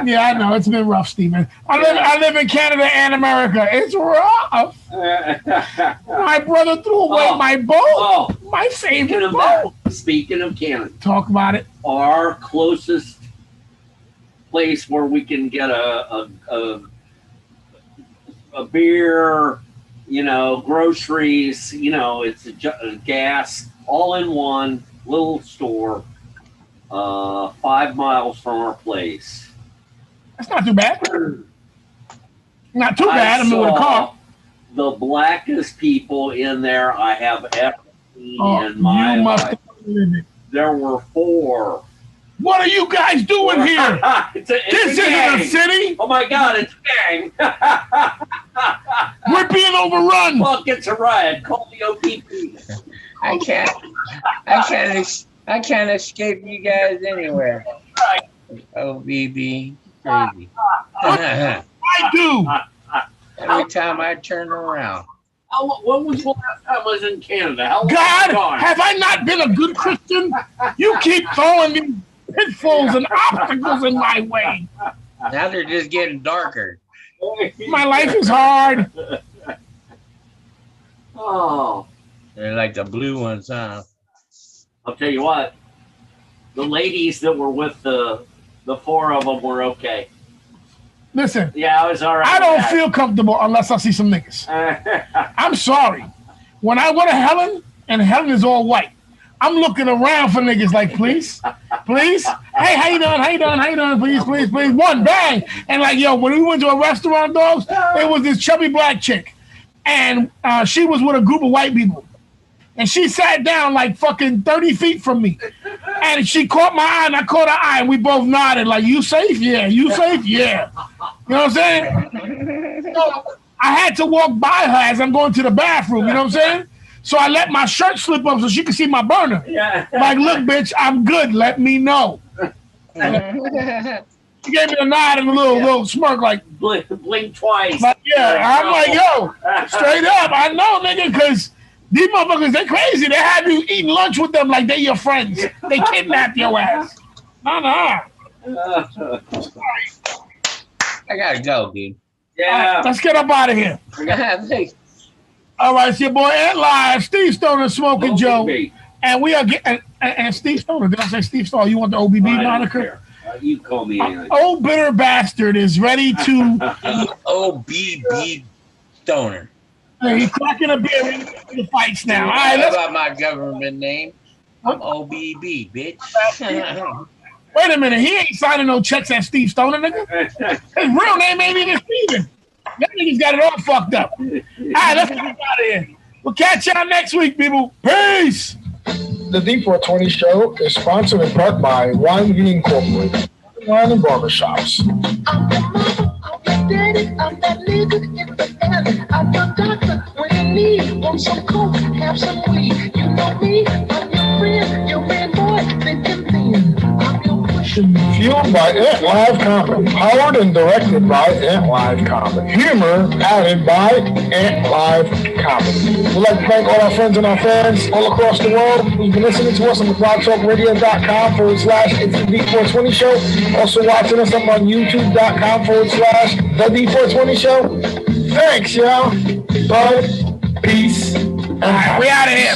D: Yeah, I know. It's been rough, Steven. I live in Canada and America. It's rough. My brother threw away my boat. My favorite boat.
B: Speaking of Canada.
D: Talk about it.
B: Our closest place where we can get a beer, groceries, it's a gas, all in one little store, 5 miles from our place.
D: That's not too bad. Not too bad. I mean, with a car.
B: The blackest people in there I have ever seen in my life. There were 4.
D: What are you guys doing here? This isn't a city.
B: Oh my God, it's a gang.
D: We're being overrun.
B: Fuck, it's a riot. Call the OPP.
C: I can't escape you guys anywhere. OBB, crazy.
D: I do.
C: Every time I turn around.
B: When was the last time I was in Canada? How long
D: God, have I not been a good Christian? You keep throwing these pitfalls and obstacles in my way.
C: Now they're just getting darker.
D: My life is hard.
B: Oh.
C: They're like the blue ones, huh?
B: I'll tell you what. The ladies that were with the 4 of them were okay.
D: Listen.
B: Yeah, I was all right.
D: I don't feel comfortable unless I see some niggas. I'm sorry. When I go to Helen, and Helen is all white, I'm looking around for niggas like, please. Hey, how you doing? Please. One, bang. And like, yo, when we went to a restaurant, dogs, it was this chubby black chick. And she was with a group of white people. And she sat down like fucking 30 feet from me. And she caught my eye, and I caught her eye, and we both nodded like, "You safe? Yeah. You safe? Yeah." You know what I'm saying? So I had to walk by her as I'm going to the bathroom. You know what I'm saying? So I let my shirt slip up so she could see my burner.
B: Yeah.
D: Like, look, bitch, I'm good. Let me know. She gave me a nod and a little smirk, like
B: blink twice.
D: Like, yeah, I'm like, yo, straight up, I know, nigga, because these motherfuckers, they crazy. They have you eating lunch with them like they your friends. They kidnap your ass. Nah.
C: I gotta go, dude.
B: Yeah.
D: Right, let's get up out of here. All right, it's your boy Ant Live, Steve Stoner, Smoking Joe. And we are getting, and Steve Stoner, did I say Steve Stoner? You want the OBB moniker?
B: You call me anything.
D: Old bitter bastard is ready to
C: OBB Stoner.
D: He's cracking a beer in the fights now. All right,
C: How about my government name? I'm OBB, bitch.
D: Wait a minute, he ain't signing no checks at Steve Stoner, nigga. His real name ain't even Steven. That nigga's got it all fucked up. All right, let's get out of here. We'll catch y'all next week, people. Peace.
A: The D420 Show is sponsored in part by Wine Beauty Incorporated, wine and barbershops.
H: I'm the mama, I'm the daddy, I'm that nigga in the alley. I'm your doctor when you need. Want some coke, have some weed. You know me, I'm your friend, your man boy, thinking thin. I'm your pusher.
A: Fueled by Ant Live Comedy. Powered and directed by Ant Live Comedy. Humor added by Ant Live Comedy. We'd like to thank all our friends and our fans all across the world who've been listening to us on the blogtalkradio.com/It's the D420 Show. Also watching us up on YouTube.com/The D420 Show. Thanks, y'all. Bye. Peace. And
D: we out of here.